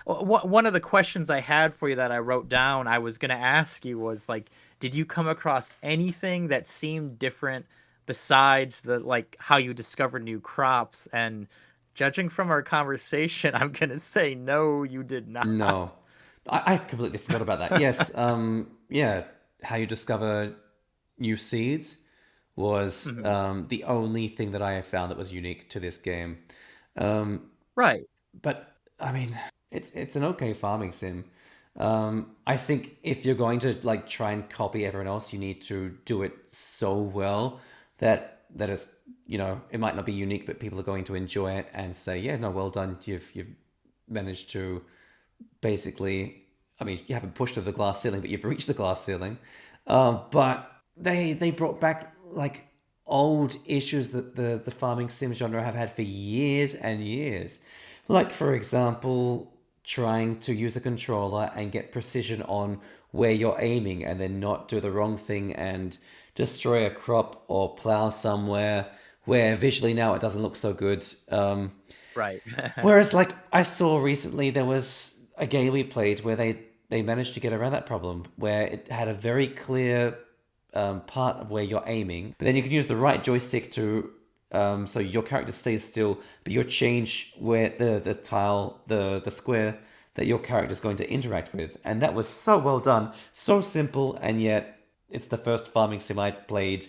One of the questions I had for you that I wrote down, I was gonna ask you was like, did you come across anything that seemed different besides the like how you discover new crops? And judging from our conversation, I'm gonna say no, you did not. No. I completely forgot about that. Yes. Yeah. How you discover new seeds was Mhm. the only thing that I have found that was unique to this game. Um, Right. but I mean, it's an okay farming sim. I think if you're going to like try and copy everyone else, you need to do it so well that it's, it might not be unique, but people are going to enjoy it and say, yeah, no, well done. You've managed to basically, I mean, you haven't pushed through the glass ceiling, but you've reached the glass ceiling. But they brought back like old issues that the farming sim genre have had for years and years. Like, for example, trying to use a controller and get precision on where you're aiming and then not do the wrong thing and destroy a crop or plow somewhere where visually now it doesn't look so good. Right. Whereas, like, I saw recently there was a game we played where they managed to get around that problem, where it had a very clear part of where you're aiming, but then you can use the right joystick to so your character stays still, but you'll change where the tile, the square that your character is going to interact with, and that was so well done, so simple, and yet it's the first farming sim I played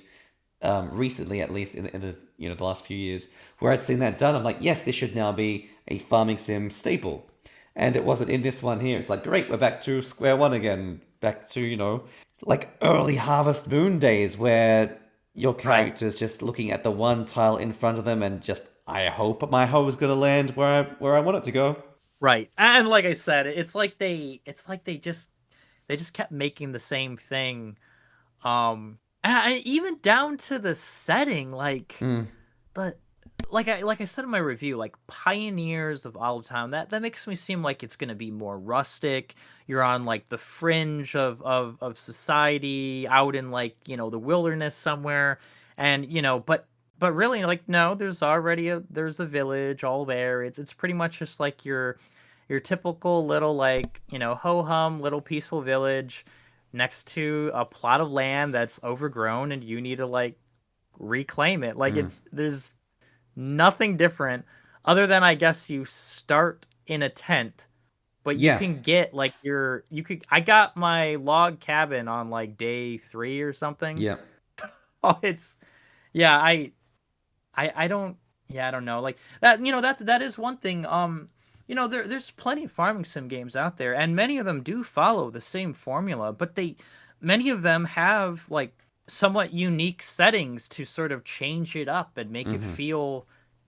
recently, at least in the the last few years, where I'd seen that done. I'm like, yes, this should now be a farming sim staple, and it wasn't in this one here. It's like, great, we're back to square one again, back to like early Harvest Moon days, where your Right. character's just looking at the one tile in front of them and just, I hope my hoe is gonna land where I want it to go. Right. And like I said, it's like they just kept making the same thing. Even down to the setting, like Mm, but like I said in my review, like Pioneers of Olive Town, that makes me seem like it's gonna be more rustic. You're on like the fringe of society, out in like, the wilderness somewhere. And but really, like, no, there's a village all there. It's pretty much just like your typical little, like, ho hum little peaceful village next to a plot of land that's overgrown, and you need to like reclaim it. Like, mm. there's nothing different other than, I guess, you start in a tent, but you Yeah, can get like you could I got my log cabin on like day 3 or something. yeah, Oh, it's yeah, I don't yeah, I don't know. Like that, that is one thing. There's plenty of farming sim games out there, and many of them do follow the same formula, but many of them have like somewhat unique settings to sort of change it up and make it mm-hmm, feel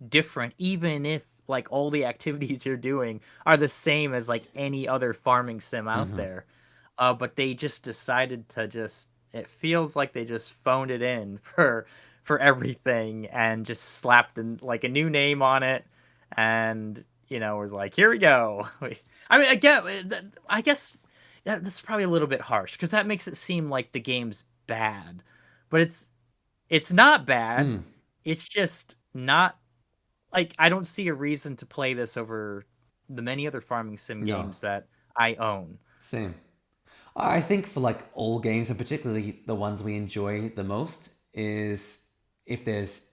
different, even if like all the activities you're doing are the same as like any other farming sim out mm-hmm. there. But they just decided to just it feels like they just phoned it in for everything and just slapped like a new name on it, and was like, here we go. I mean, I guess that's probably a little bit harsh because that makes it seem like the game's bad, but it's not bad. Mm, It's just not like I don't see a reason to play this over the many other farming sim no, games that I own. same. I think for like all games, and particularly the ones we enjoy the most, is if there's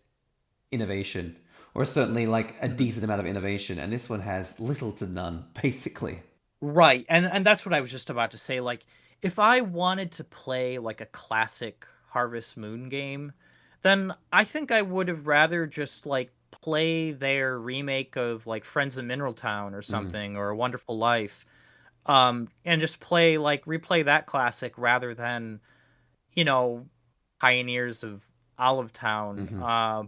innovation, or certainly like a Mhm. decent amount of innovation. And this one has little to none, basically. Right. And that's what I was just about to say. Like, if I wanted to play like a classic Harvest Moon game, then I think I would have rather just like play their remake of like Friends of Mineral Town or Mm, something, or A Wonderful Life. And just replay that classic rather than, you know, Pioneers of Olive Town. hmm.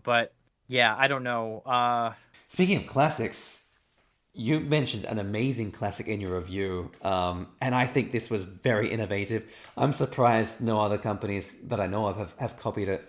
But yeah, I don't know. Speaking of classics, you mentioned an amazing classic in your review, and I think this was very innovative. I'm surprised no other companies that I know of have copied it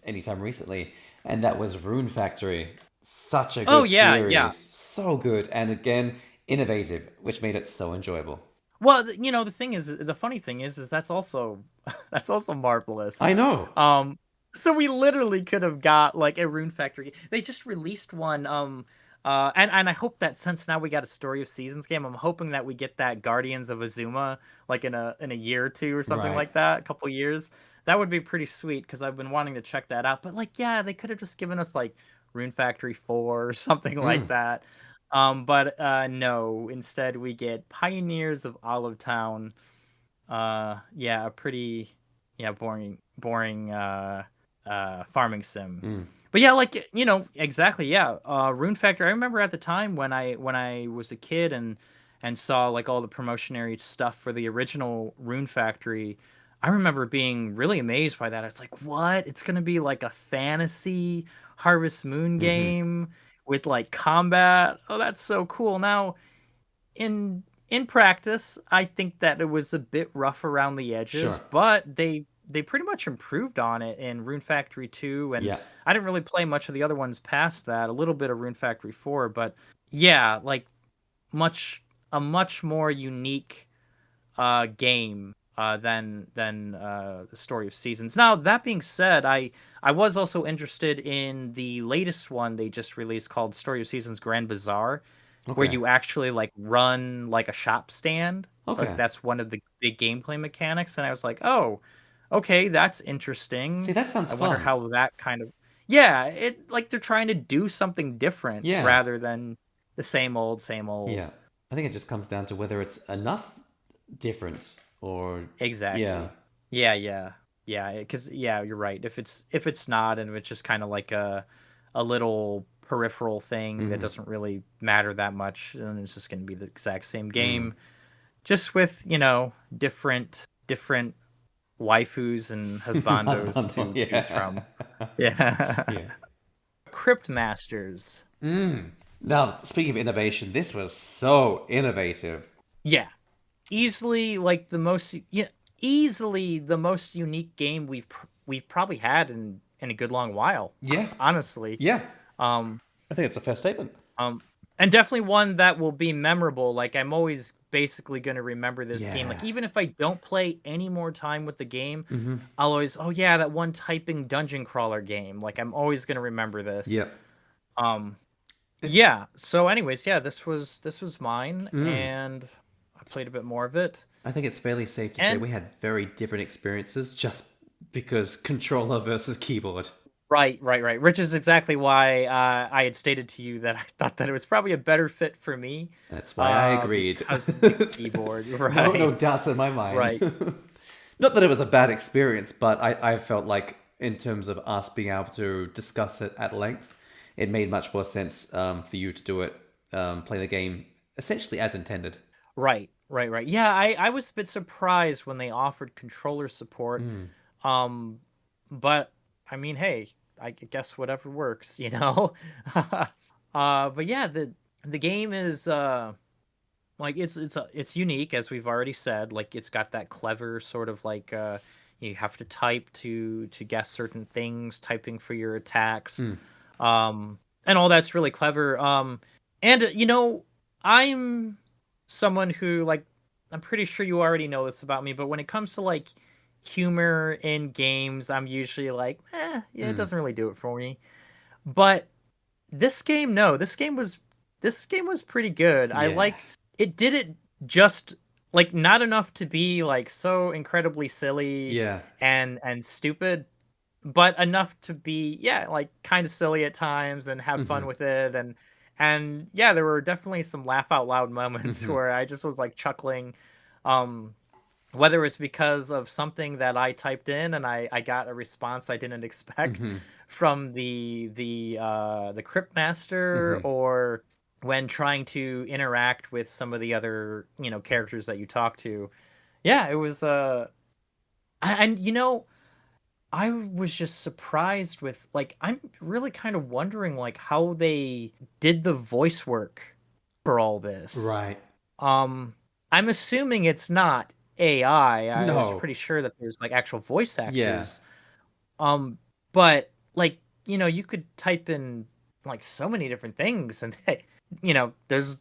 anytime recently, and that was Rune Factory. Such a Oh good yeah, yeah. series, so good, and again, innovative, which made it so enjoyable. Well, the funny thing is that's also that's also marvelous. I know. Um, so we literally could have got like a Rune Factory. They just released one. And I hope that since now we got a Story of Seasons game, I'm hoping that we get that Guardians of Azuma like in a year or two or something Right. like that, a couple years. That would be pretty sweet because I've been wanting to check that out. But like, yeah, they could have just given us like Rune Factory 4 or something like Mm. that. But no, instead we get Pioneers of Olive Town. Yeah, a pretty boring farming sim. Mm. But yeah, like exactly, yeah. Rune Factory. I remember at the time when I was a kid and saw like all the promotionary stuff for the original Rune Factory. I remember being really amazed by that. It's like, what? It's gonna be like a fantasy Harvest Moon Mm-hmm. game with like combat. Oh, that's so cool. Now, in in practice, I think that it was a bit rough around the edges, Sure. but they pretty much improved on it in Rune Factory 2, and Yeah. I didn't really play much of the other ones past that, a little bit of Rune Factory 4, but yeah, like much a much more unique game than the Story of Seasons. Now, that being said, I was also interested in the latest one they just released called Story of Seasons Grand Bazaar, where Okay. you actually like run like a shop stand. Like Okay. that's one of the big gameplay mechanics, and I was like, oh, okay, that's See, interesting. that sounds I wonder fun. how that kind of yeah, it like they're trying to do something different Yeah. rather than the same old, same old. Yeah. I think it just comes down to whether it's enough different or yeah. Exactly. Yeah, yeah. Yeah, because yeah, you're right. If it's not and if it's just kind of like a little peripheral thing that Mm-hmm. doesn't really matter that much, then it's just going to be the exact same Mm. game, just with, different waifus and husbandos Husband. to choose Yeah. from. Yeah. Yeah. Cryptmasters. Mm. Now, speaking of innovation, this was so innovative. Yeah. Easily like the most yeah, easily the most unique game we've probably had in a good long while, Yeah. honestly. Yeah. Um I think it's a fair statement. um and definitely one that will be memorable. Like I'm always basically going to remember this game. Like Yeah. even if I don't play any more time with the game, Mm-hmm. I'll always, oh yeah, that one typing dungeon crawler game. Like I'm always going to remember this. Yep. Um It's yeah, so anyways, yeah, this was mine mm. and I played a bit more of it. I think it's fairly safe to say And we had very different experiences just because controller versus keyboard. right, right, right. Which is exactly why I had stated to you that I thought that it was probably a better fit for me, That's why I agreed. because of the keyboard. No Right, doubts in my mind. right. Not that it was a bad experience, but I felt like in terms of us being able to discuss it at length, it made much more sense for you to do it, play the game essentially as intended. Right, right, right. Yeah, I was a bit surprised when they offered controller support. Mm. Um, but I mean, hey, I guess whatever works, you know? But yeah, the game is like it's unique, as we've already said. Like it's got that clever sort of like you have to type to guess certain things, typing for your attacks. Mm. And all that's really clever. And I'm someone who like I'm pretty sure you already know this about me, but when it comes to like humor in games, I'm usually like, yeah, it Mm. doesn't really do it for me. But this game, no, this game was pretty good. I Yeah. liked it. Did it just like not enough to be like so incredibly silly Yeah. and stupid, but enough to be yeah like kind of silly at times and have Mm-hmm. fun with it and yeah, there were definitely some laugh out loud moments Mm-hmm. where I just was like chuckling, um whether it's because of something that I typed in and I got a response I didn't expect Mm-hmm. from the Cryptmaster, Mm-hmm. or when trying to interact with some of the other characters that you talk to. Yeah, it was and I was just surprised with like I'm really kind of wondering like how they did the voice work for all this. Right. Um I'm assuming it's not AI. I was No. pretty sure that there's like actual voice Yeah. actors. Um but like, you could type in like so many different things and there's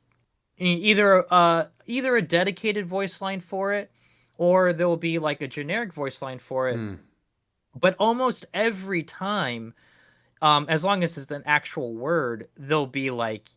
either a dedicated voice line for it or there will be like a generic voice line for it, Mm. but almost every time, as long as it's an actual word, there'll be like,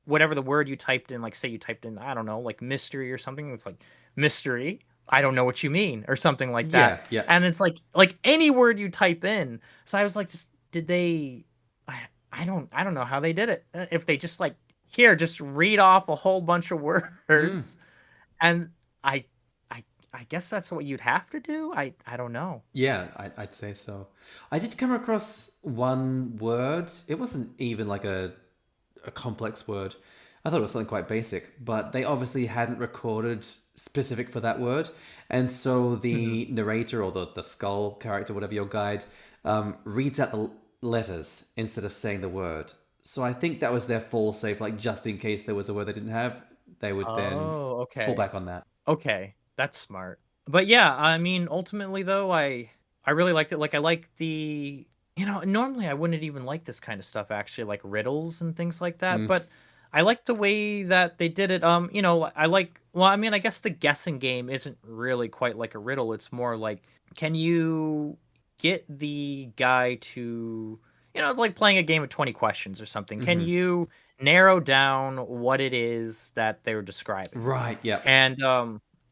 whatever the word you typed in, like say you typed in, I don't know, like mystery or something, it's like mystery, I don't know what you mean, or something like that. Yeah. Yeah. And it's like any word you type in. So I was like, just did they I, I don't know how they did it. If they just like here, just read off a whole bunch of Mm. words and I I I guess that's what you'd have to do. I don't know. Yeah, I'd say so. I did come across one word. It wasn't even like a complex word. I thought it was something quite basic, but they obviously hadn't recorded specific for that word. And so Mhm. the narrator or the skull character, whatever your guide, reads out the letters instead of saying the word. So I think that was their fall safe, like just in case there was a word they didn't have, they would then Oh, fall okay. back on that. Okay, that's smart. But yeah, I mean, ultimately though, I really liked it. Like I like the normally I wouldn't even like this kind of stuff actually, like riddles and things like that, Mm. but I like the way that they did it. I like well, I mean, I guess the guessing game isn't really quite like a riddle. It's more like can you get the guy to it's like playing a game of 20 questions or something. Can Hmm. you narrow down what it is that they're describing? Right. Yep. And,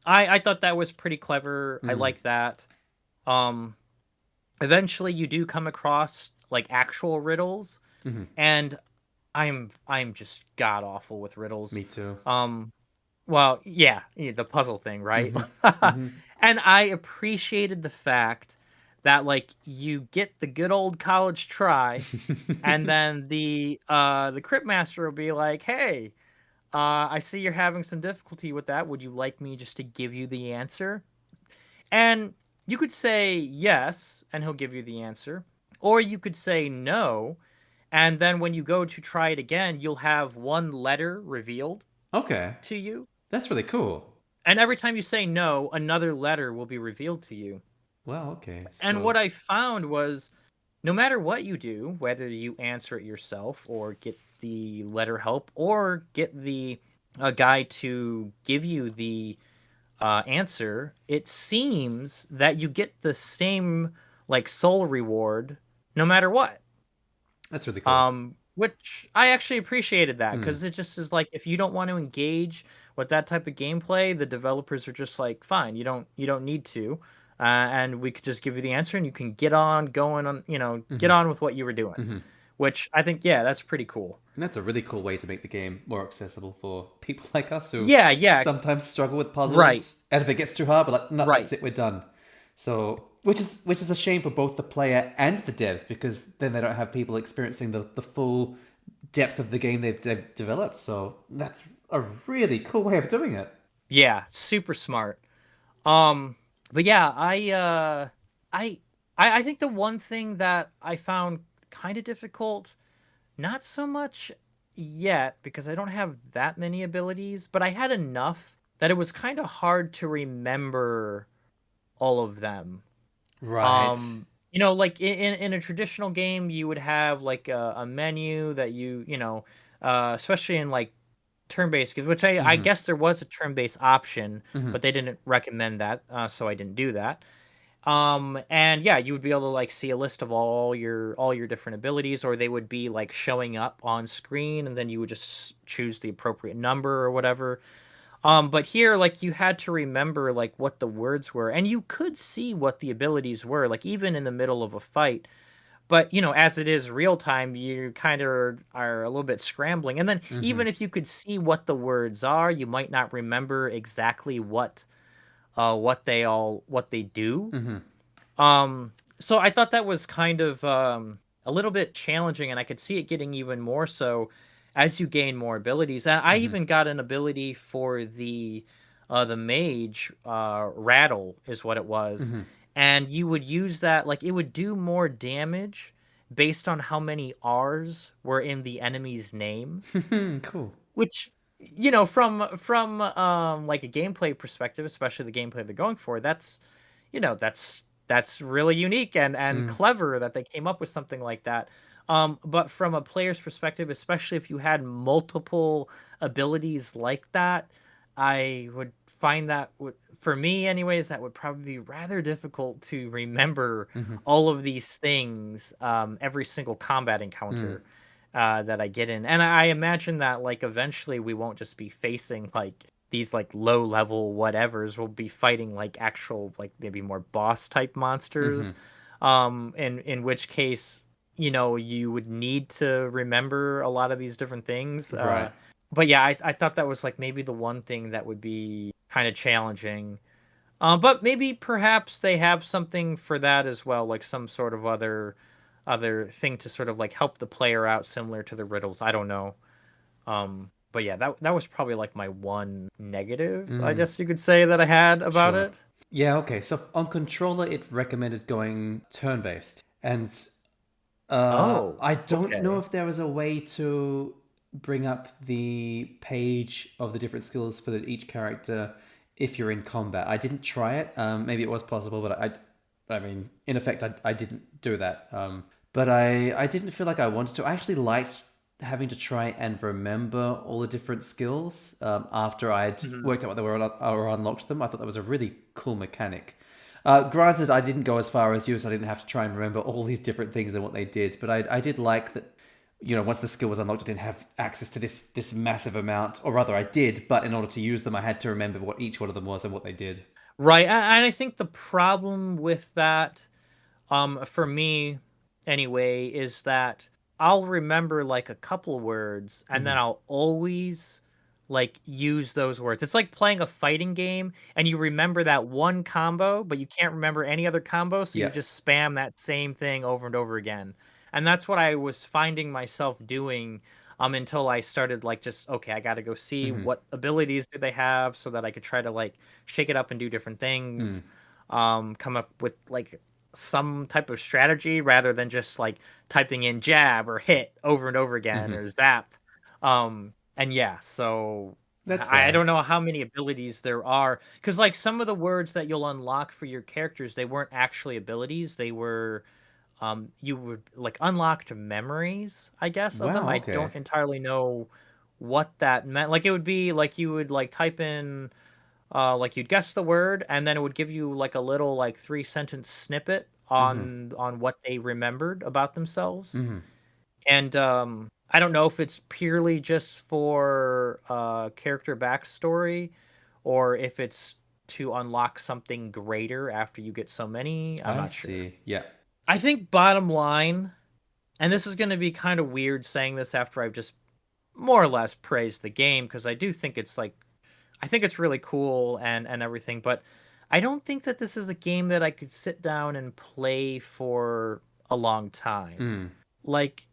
I thought that was pretty clever. I Mm. like that. Um, Eventually you do come across like actual riddles, Hmm. and I'm just god awful with riddles. Me too. Um, well, yeah, the puzzle thing, right? Hmm. Hmm. And I appreciated the fact that like you get the good old college try, and then the Cryptmaster will be like, "Hey, I see you're having some difficulty with that. Would you like me just to give you the answer?" And you could say yes, and he'll give you the answer. Or you could say no, and then when you go to try it again, you'll have one letter revealed Okay. to you. That's really cool. And every time you say no, another letter will be revealed to you. Well, okay. And So, what I found was no matter what you do, whether you answer it yourself or get the letter help or get the a guy to give you the answer, it seems that you get the same like soul reward no matter what. that's really cool. Which I actually appreciated that Mm. because it just is like if you don't want to engage with that type of gameplay, the developers are just like, fine, you don't need to, and we could just give you the answer and you can get on going on, get Hmm. on with what you were doing. Hmm. Which I think, yeah, that's pretty cool. And that's a really cool way to make the game more accessible for people like us who Yeah, yeah, sometimes struggle with right, puzzles. And if it gets too hard, we're like, no, right. that's it, we're done. So, which is a shame for both the player and the devs because then they don't have people experiencing the full depth of the game they've developed. So that's a really cool way of doing it. Yeah, super smart. Um, but yeah, I I think the one thing that I found kind of difficult, not so much yet because I don't have that many abilities, but I had enough that it was kind of hard to remember all of them. Right. Like in a traditional game, you would have like a menu that especially in like turn-based games, which I Hmm. guess there was a turn-based option, Hmm. but they didn't recommend that, so I didn't do that. And yeah, you would be able to like see a list of all your different abilities, or they would be like showing up on screen, and then you would just choose the appropriate number or whatever. But here, like you had to remember like what the words were, and you could see what the abilities were, like even in the middle of a fight. But as it is real time, you kind of are a little bit scrambling. And then Hmm. even if you could see what the words are, you might not remember exactly what they do. Hmm. So I thought that was kind of a little bit challenging, and I could see it getting even more so as you gain more abilities. And I Hmm. even got an ability for the mage, rattle is what it was, Hmm. and you would use that like it would do more damage based on how many R's were in the enemy's name, Cool. which from like a gameplay perspective, especially the gameplay they're going for, that's really unique and Mm. clever that they came up with something like that. But from a player's perspective, especially if you had multiple abilities like that, I would find that for me anyways, that would probably be rather difficult to remember Hmm. all of these things, every single combat Mm. encounter that I get in. And I imagine that like eventually we won't just be facing like these like low level whatevers. We'll be fighting like actual like maybe more boss type Hmm. monsters. In which case, you would need to remember a lot of these different things. Right. But yeah, I thought that was like maybe the one thing that would be kind of challenging. But maybe perhaps they have something for that as well, like some sort of other thing to sort of like help the player out, similar to the riddles. I don't know. But yeah, that was probably like my one negative, I Mm, guess you could say, that I had about sure. it. Yeah, okay. So on controller, it recommended going turn-based. And Oh, I don't know okay. if there was a way to bring up the page of the different skills for each character if you're in combat. I didn't try it. Maybe it was possible, but I mean, in effect, I didn't do that. But I didn't feel like I wanted to. I actually liked having to try and remember all the different skills after I'd Mhm. worked out what they were or unlocked them. I thought that was a really cool mechanic. Granted, I didn't go as far as you, so I didn't have to try and remember all these different things and what they did. But I did like that. You know, once the skill was unlocked, I didn't have access to this massive amount, or rather, I did. But in order to use them, I had to remember what each one of them was and what they did. Right, and I think the problem with that, for me anyway, is that I'll remember like a couple words and then Hmm. I'll always like use those words. It's like playing a fighting game and you remember that one combo, but you can't remember any other combo, so you Yeah. just spam that same thing over and over again. And that's what I was finding myself doing until I started like just okay, I got to go see Hmm. what abilities do they have so that I could try to like shake it up and do different things. Mm. Come up with like some type of strategy rather than just like typing in jab or hit over and over again Hmm. or zap. And yeah, so That's I fair. don't know how many abilities there are because like some of the words that you'll unlock for your characters, they weren't actually abilities. They were you would like unlocked memories, I guess, of them. Wow. I Okay. don't entirely know what that meant. Like it would be like you would like type in like you'd guess the word and then it would give you like a little like 3 sentence snippet Hmm. on what they remembered about themselves. Hmm. And I don't know if it's purely just for character backstory or if it's to unlock something greater after you get so many. I'm I not sure. see. Yeah. I think bottom line, and this is going to be kind of weird saying this after I've just more or less praised the game because I do think it's like I think it's really cool and everything, but I don't think that this is a game that I could sit down and play for a long time. Mm. Like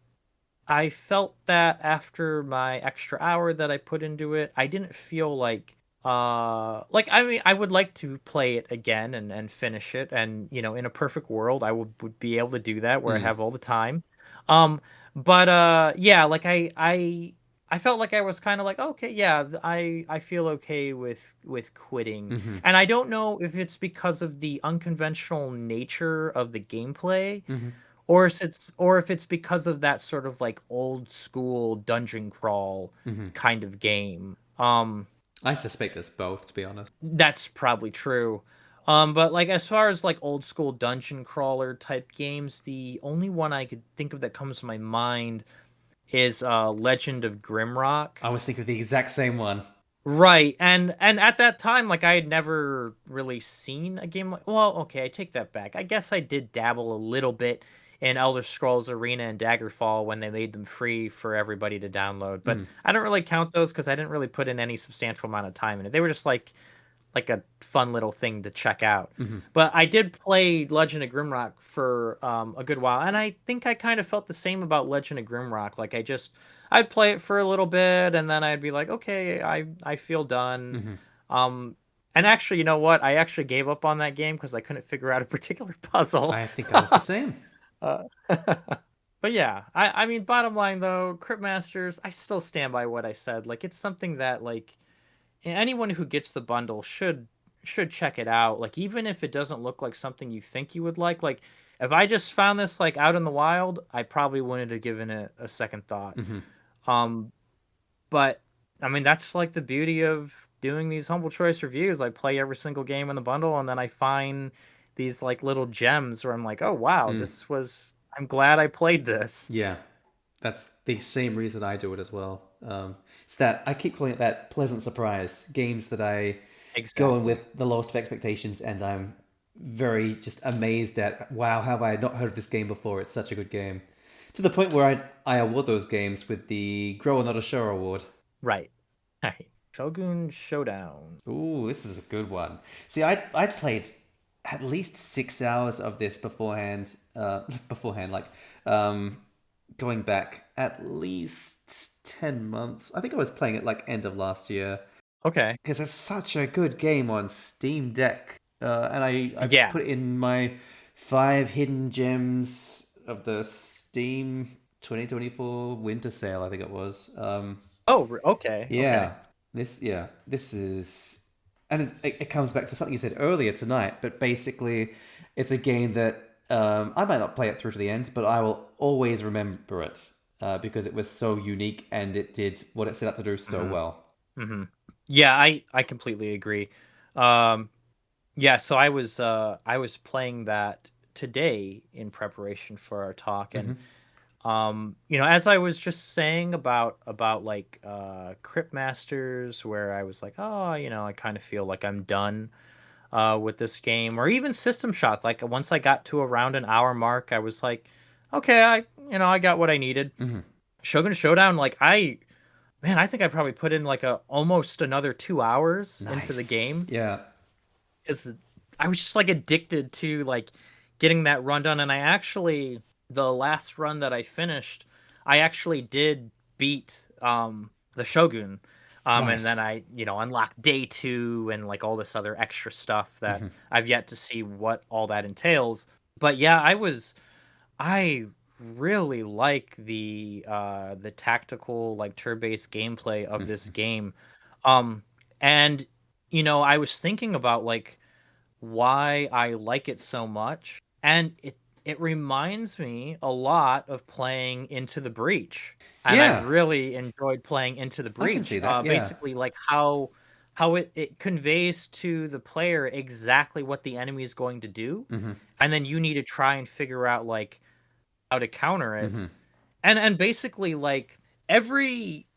I felt that after my extra hour that I put into it, I didn't feel like I mean I would like to play it again and finish it and you know in a perfect world I would be able to do that where I Mm. have all the time. Um but yeah, like I felt like I was kind of like okay, yeah, I feel okay with quitting. Hmm. And I don't know if it's because of the unconventional nature of the gameplay Hmm. or if it's because of that sort of like old school dungeon crawl Hmm. kind of game. I suspect it's both, to be honest. That's probably true. But like as far as like old school dungeon crawler type games, the only one I could think of that comes to my mind is Legend of Grimrock. I was thinking of the exact same one. Right. And at that time like I had never really seen a game like well, okay, I take that back. I guess I did dabble a little bit in Elder Scrolls Arena and Daggerfall when they made them free for everybody to download, but Mm. I don't really count those cuz I didn't really put in any substantial amount of time in it. They were just like a fun little thing to check out. Hmm. But I did play Legend of Grimrock for a good while, and I think I kind of felt the same about Legend of Grimrock. Like I'd play it for a little bit, and then I'd be like, okay, I feel done. Hmm. Um, and actually, you know what? I actually gave up on that game because I couldn't figure out a particular puzzle. I think I was the same. uh, but yeah, I mean, bottom line though, Cryptmasters, I still stand by what I said. Like it's something that like anyone who gets the bundle should check it out. Like even if it doesn't look like something you think you would like if I just found this like out in the wild, I probably wouldn't have given it a second thought. Hmm. Um, but I mean that's like the beauty of doing these humble choice reviews. I play every single game in the bundle and then I find these like little gems where I'm like, "Oh wow, Mm. this was I'm glad I played this." Yeah. That's the same reason I do it as well. It's that I keep calling it that pleasant surprise. Games that I go in with Exactly. the lowest of expectations, and I'm very just amazed at, wow, have I not heard of this game before? It's such a good game. To the point where I award those games with the Grower Not a Show award. Right. Right. Shogun Showdown. Ooh, this is a good one. See, I played at least 6 hours of this beforehand. Beforehand, like um, going back at least 10 months. I think I was playing it like end of last year Okay. because it's such a good game on Steam Deck. And I Yeah. put it in my 5 hidden gems of the Steam 2024 winter sale. I think it was. Oh, okay. Okay. Yeah, this is, and it comes back to something you said earlier tonight. But basically, it's a game that I might not play it through to the end, but I will always remember it because it was so unique and it did what it set out to do so hmm well. hmm Yeah, I completely agree. Um, yeah, so I was playing that today in preparation for our talk, and Hmm. as I was just saying about like Cryptmasters, where I was like, oh, I kind of feel like I'm done with this game, or even System Shock. Like once I got to around an hour mark, I was like, okay, I got what I needed. Hmm. Shogun Showdown, like I think I probably put in like a almost another 2 hours into the Nice. game Yeah. because I was just like addicted to like getting that run done. And I actually, the last run that I finished, I actually did beat the Shogun. And then Nice. I, unlocked day two and like all this other extra stuff that Hmm. I've yet to see what all that entails. But yeah, I really like the tactical like turn-based gameplay of this Hmm. game. Um and I was thinking about like why I like it so much, and it reminds me a lot of playing Into the Breach. And I Yeah, really enjoyed playing Into the I can Breach. see that. Yeah. Basically like how it conveys to the player exactly what the enemy is going to do, Hmm. and then you need to try and figure out like how to counter it. Hmm. And basically like every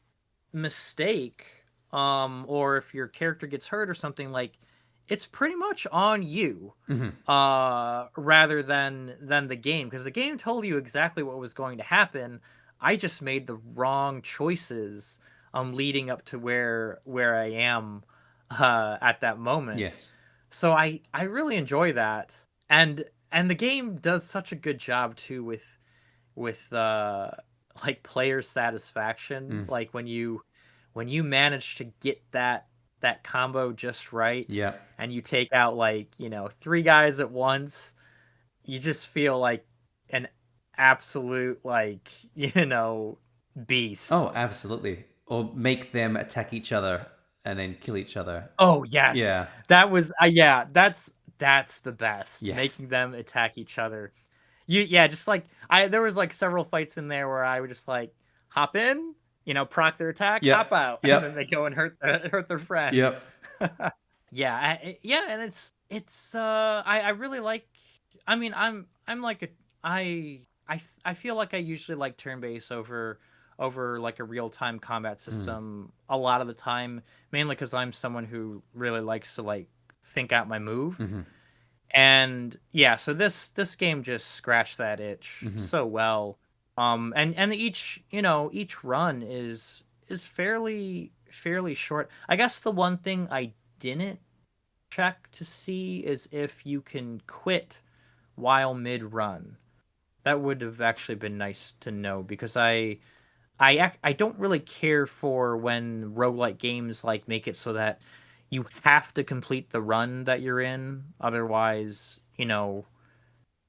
mistake, or if your character gets hurt or something, like it's pretty much on you, Hmm. rather than the game, because the game told you exactly what was going to happen. I just made the wrong choices leading up to where I am at that moment. Yes. So I really enjoy that. And the game does such a good job too with like player satisfaction, Mm. like when you manage to get that combo just right, Yeah. and you take out like three guys at once, you just feel like an absolute like beast. Oh, absolutely. Or make them attack each other and then kill each other. Oh yes, Yeah. that was yeah, that's the best, Yeah. making them attack each other. Yeah, just like there was like several fights in there where I would just like hop in, proc their attack, Yep. hop out, and then Yep. they go and hurt their friend. Yep. Yeah, yeah, and it's I really like. I mean, I'm like I feel like I usually like turn based over like a real time combat Mm. system a lot of the time, mainly because I'm someone who really likes to like think out my move. Hmm. And yeah, so this game just scratched that itch Hmm. so well. And each run is fairly short. I guess the one thing I didn't check to see is if you can quit while mid run. That would have actually been nice to know, because I don't really care for when roguelike games like make it so that you have to complete the run that you're in, otherwise, you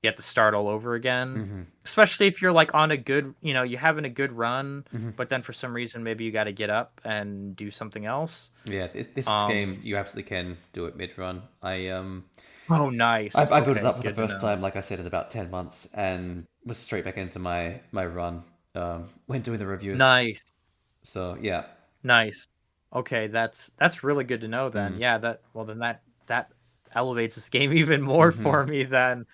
have to start all over again. Hmm. Especially if you're like on a good, you're having a good run, Hmm. but then for some reason maybe you got to get up and do something else. Yeah, this game Um you absolutely can do it mid run. oh nice. I built it Okay, up for the good to first know. time, like I said, in about 10 months, and was straight back into my run when doing the reviews. Nice. So yeah. Nice. Okay, that's really good to know then. Mm. Yeah, then that elevates this game even more Hmm. for me then.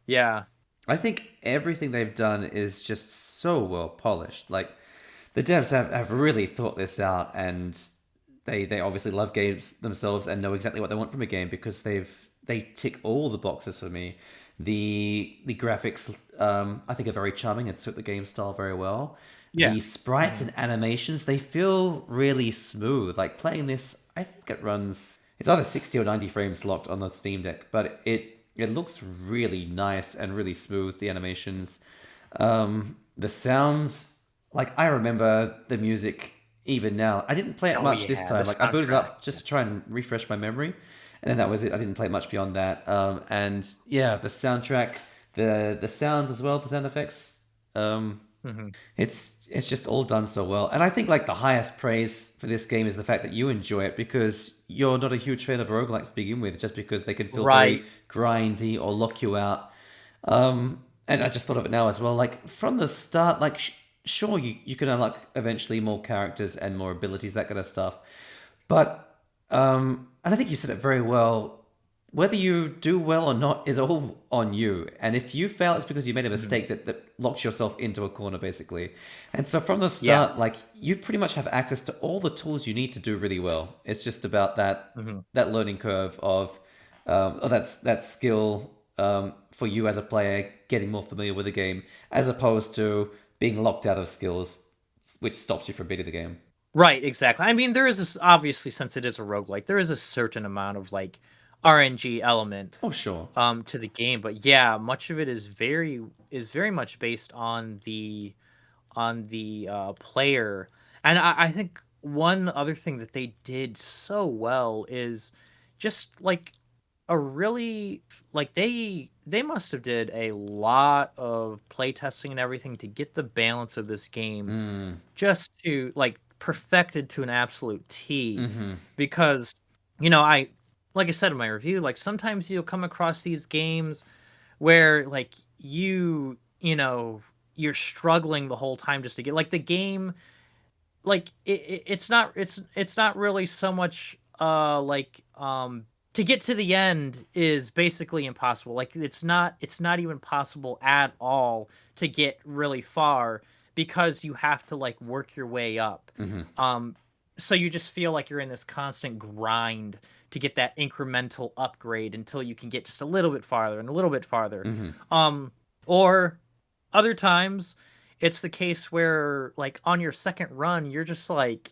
Yeah. I think everything they've done is just so well polished. Like the devs have really thought this out, and they obviously love games themselves and know exactly what they want from a game because they tick all the boxes for me. The graphics I think are very charming and suit the game style very well. Yeah. The sprites Mhm. and animations, they feel really smooth. Like playing this, I think it's either 60 or 90 frames locked on the Steam Deck, but it looks really nice and really smooth, the animations. The sounds, like I remember the music even now. I didn't play it Oh much this yeah, the time. Like I booted it soundtrack. up just to try and refresh my memory, and then that was it. I didn't play much beyond that. And yeah, the soundtrack, the sounds as well, the sound effects. Um, Mhm. it's just all done so well. And I think like the highest praise for this game is the fact that you enjoy it because you're not a huge fan of roguelikes to begin with, just because they can feel very Right. grindy or lock you out. And I just thought of it now as well. Like from the start, like sure you can unlock eventually more characters and more abilities, that kind of stuff. But and I think you said it very well. Whether you do well or not is all on you. And if you fail, it's because you made a Mhm. mistake that locked yourself into a corner, basically. And so from the Yeah. start, like you pretty much have access to all the tools you need to do really well. It's just about Mhm. that learning curve of or that skill for you as a player getting more familiar with the game, as opposed to being locked out of skills, which stops you from beating the game. Right, exactly. I mean, there is this obviously, since it is a roguelike, there is a certain amount of like RNG element Oh, sure. to the game, but yeah, much of it is very much based on the player. And I think one other thing that they did so well is just like a really like they must have did a lot of play testing and everything to get the balance of this game Mm. just to like perfected to an absolute T, Mm-hmm. because you know I like I said in my review, like sometimes you'll come across these games where like you know you're struggling the whole time just to get like the game, like it's not really so much like to get to the end is basically impossible. Like it's not even possible at all to get really far because you have to like work your way up. Mm-hmm. um so you just feel like you're in this constant grind to get that incremental upgrade until you can get just a little bit farther and a little bit farther. Mm-hmm. um or other times it's the case where like on your second run you're just like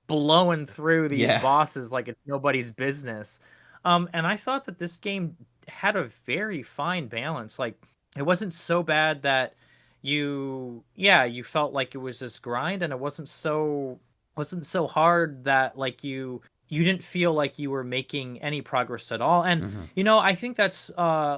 blowing through these Yeah. bosses like it's nobody's business. And I thought that this game had a very fine balance. Like it wasn't so bad that you felt like it was this grind, and it wasn't so hard that like you didn't feel like you were making any progress at all. And Mm-hmm. I think that's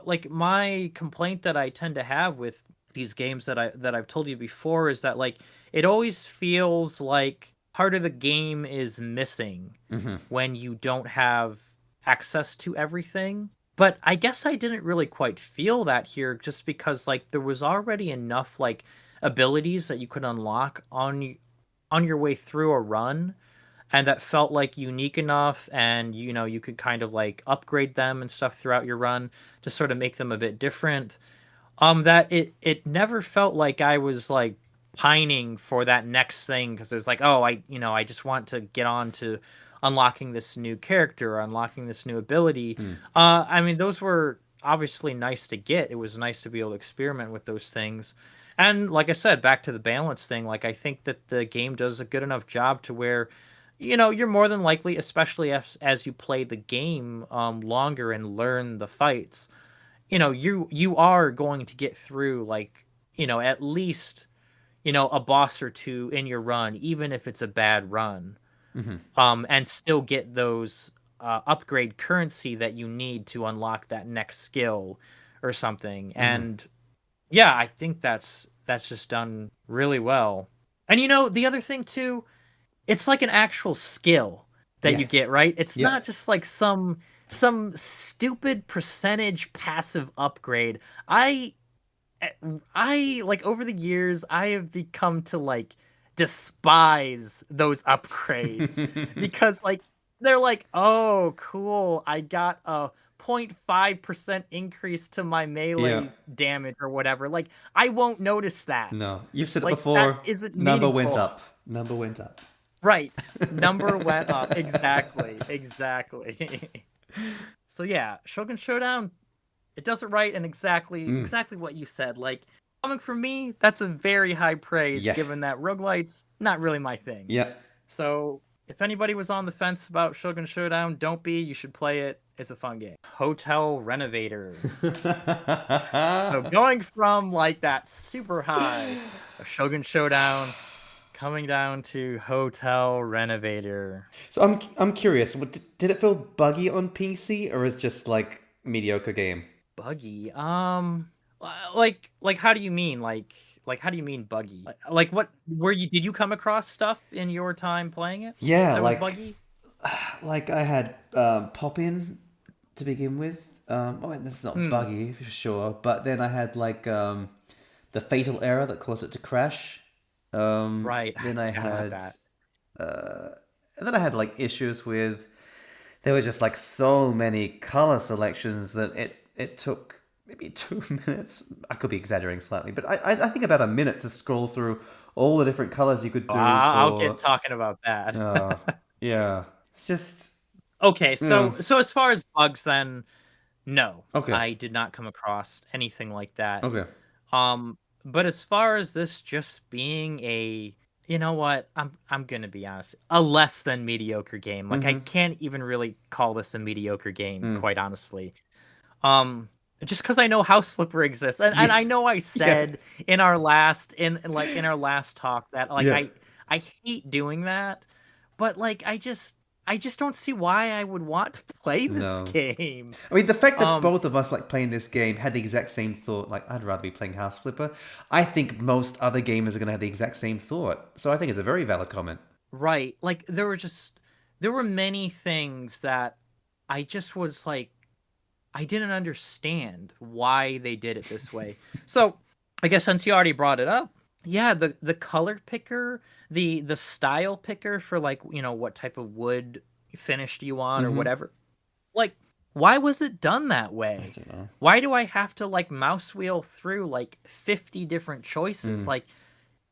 like my complaint that I tend to have with these games that I've told you before is that like it always feels like part of the game is missing Mm-hmm. when you don't have access to everything. But I guess I didn't really quite feel that here just because like there was already enough like abilities that you could unlock on your way through a run, and that felt like unique enough, and you could kind of like upgrade them and stuff throughout your run to sort of make them a bit different. That it never felt like I was like pining for that next thing because it was like, oh, I just want to get on to unlocking this new character or unlocking this new ability. Mm. I mean, those were obviously nice to get. It was nice to be able to experiment with those things. And like I said, back to the balance thing, like I think that the game does a good enough job to where you're more than likely, especially as you play the game longer and learn the fights, you are going to get through like at least a boss or two in your run, even if it's a bad run, Mm-hmm. and still get those upgrade currency that you need to unlock that next skill or something. Mm-hmm. And yeah, I think that's just done really well. And the other thing too, it's like an actual skill that Yeah. you get, right? It's Yep. not just like some stupid percentage passive upgrade. I I like over the years I have become to like despise those upgrades because like they're like, "Oh, cool. I got a 0.5% increase to my Yeah. melee damage or whatever." Like I won't notice that. No, you've said it Like that before. isn't Number went meaningful. up. Number went up. Right. Number went up. Exactly. Exactly. So yeah, Shogun Showdown, it does it right, and Mm. exactly what you said. Like Coming from me, that's a very high praise, Yeah. given that roguelites not really my thing. Yeah. So if anybody was on the fence about Shogun Showdown, don't be. You should play it. It's a fun game. Hotel Renovator. So going from like that super high of Shogun Showdown, coming down to Hotel Renovator. So I'm curious. Did it feel buggy on PC or is it just like mediocre game? Buggy. Like how do you mean? Like how do you mean buggy? Like what were you did you come across stuff in your time playing it Yeah, that was buggy? like I had pop in to begin with. Oh, that's not Hmm. buggy for sure. But then I had like the fatal error that caused it to crash. Right. I Then I forgot about had that. uh, and then I had like issues with there were just like so many color selections that it took maybe 2 minutes. I could be exaggerating slightly, but I think about a minute to scroll through all the different colors you could do I'll get for. talking about that. Uh, yeah, it's just Okay, yeah. so as far as bugs then, no. Okay, I did not come across anything like that. okay. But as far as this just being a, you know what? I'm gonna be honest, a less than mediocre game. Like I Mm-hmm. can't even really call this a mediocre game, Mm. quite honestly. Um, just because I know House Flipper exists, and Yeah, I know I yeah, said in our last in our last talk that like yeah. I hate doing that, but like I just don't see why I would want to play this No. game. I mean, the fact that Um, both of us like playing this game had the exact same thought, like I'd rather be playing House Flipper. I think most other gamers are going to have the exact same thought. So I think it's a very valid comment. right. Like there were many things that I just was like I didn't understand why they did it this way. So, I guess since you already brought it up, yeah, the color picker, the style picker for like, what type of wood finish do you want or Mm-hmm. whatever. Like, why was it done that I way? don't know. Why do I have to like mouse wheel through like 50 different choices? Mm, Like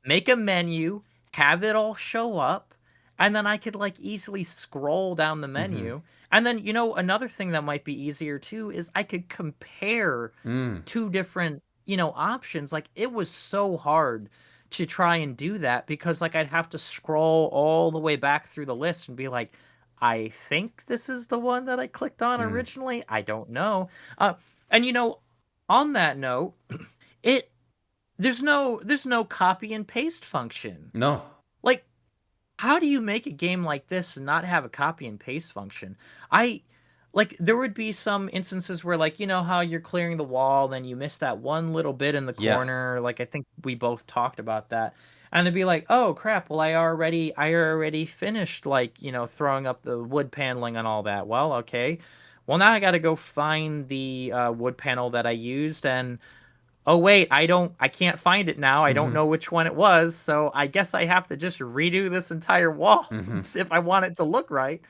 make a menu, have it all show up, and then I could like easily scroll down the mm-hmm. menu. And then, another thing that might be easier too is I could compare Mm, two different, options. Like it was so hard to try and do that because like I'd have to scroll all the way back through the list and be like, I think this is the one that I clicked on mm. originally. I don't know. And on that note, it there's no copy and paste function. No. Like, how do you make a game like this and not have a copy and paste function? I like there would be some instances where like how you're clearing the wall and you miss that one little bit in the Yeah. corner. Like I think we both talked about that. And it'd be like, oh crap, well I already finished like, throwing up the wood paneling and all that. Well, okay. Well now I gotta go find the wood panel that I used and oh wait, I can't find it now. I don't Mm-hmm. know which one it was, so I guess I have to just redo this entire wall Mm-hmm. if I want it to look right.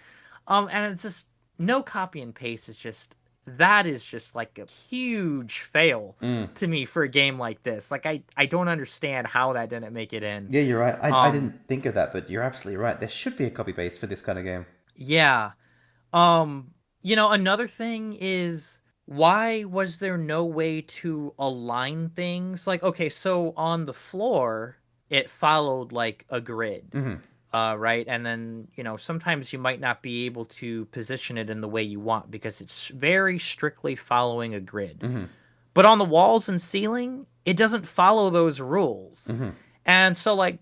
And it's just no copy and paste is just that is just like a huge fail Mm. to me for a game like this. Like I don't understand how that didn't make it in. Yeah, you're right. I Um didn't think of that, but you're absolutely right. There should be a copy paste for this kind of game. yeah. Another thing is why was there no way to align things? Like, okay, so on the floor, it followed like a grid, Mm-hmm. right? And then, sometimes you might not be able to position it in the way you want because it's very strictly following a grid. Mm-hmm. But on the walls and ceiling, it doesn't follow those rules. Mm-hmm. And so, like,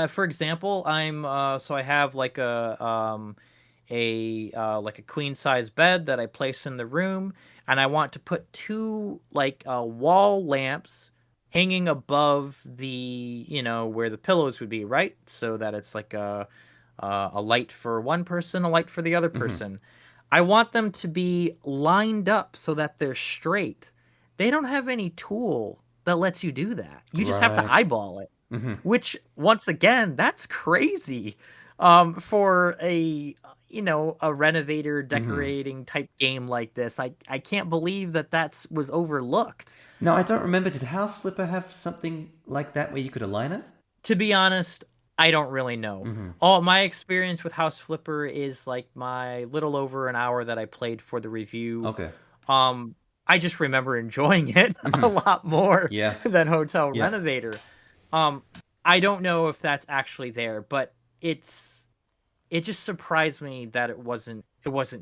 for example, so I have like a queen size bed that I place in the room, and I want to put two like wall lamps hanging above the where the pillows would be, right? So that it's like a light for one person, a light for the other Mm-hmm. person. I want them to be lined up so that they're straight. They don't have any tool that lets you do that. You just have to Right. eyeball it, Mm-hmm. which once again, that's crazy for a renovator Mm-hmm. decorating type game like this. I can't believe that was overlooked. No, I don't remember. Did House Flipper have something like that where you could align it? To be honest, I don't really know. Mm-hmm. All my experience with House Flipper is like my little over an hour that I played for the review. Okay. Um I just remember enjoying it a Mhm. lot more Yeah. than Hotel Yeah. Renovator. Um, I don't know if that's actually there, but it's it just surprised me that it wasn't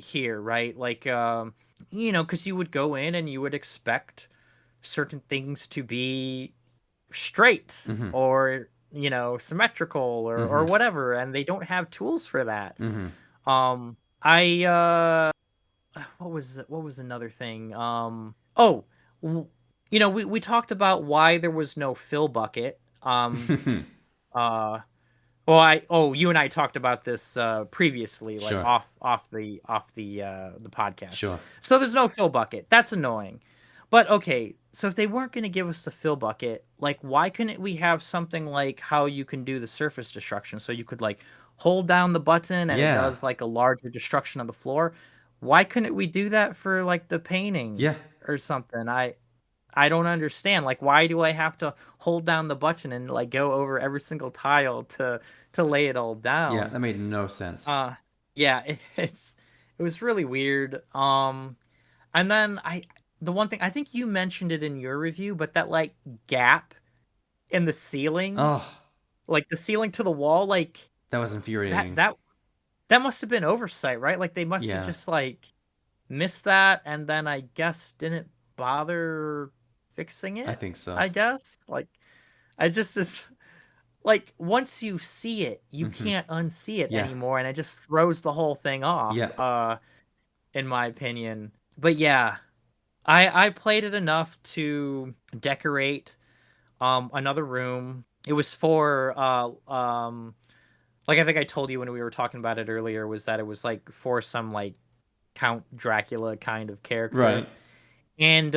here, right? Like, because you would go in and you would expect certain things to be straight Mhm. or symmetrical or Mhm. whatever, and they don't have tools for that. Mhm. I what was another thing? Oh, w- we talked about why there was no fill bucket. Uh, well, you and I talked about this previously, like Sure. off the podcast. Sure. So there's no fill bucket. That's annoying. But okay, so if they weren't going to give us the fill bucket, like why couldn't we have something like how you can do the surface destruction? So you could like hold down the button and it Yeah. does like a larger destruction of the floor. Why couldn't we do that for like the painting Yeah. or something? I don't understand. Like, why do I have to hold down the button and like go over every single tile to lay it all Yeah. down? That made no sense. Uh, yeah, it was really weird. And then the one thing I think you mentioned it in your review, but that like gap in the ceiling, Oh, like the ceiling to the wall, like that was that infuriating. that that must have been oversight, right? Like they must have Yeah. just like missed that and then I guess didn't bother fixing I it, think so. I guess. Like I just like once you see it, you Mhm. can't unsee it Yeah. anymore and it just throws the whole thing off, Yeah. in my opinion. But yeah, I played it enough to decorate another room. It was for like I think I told you when we were talking about it earlier was that it was like for some like Count Dracula kind of character. Right. And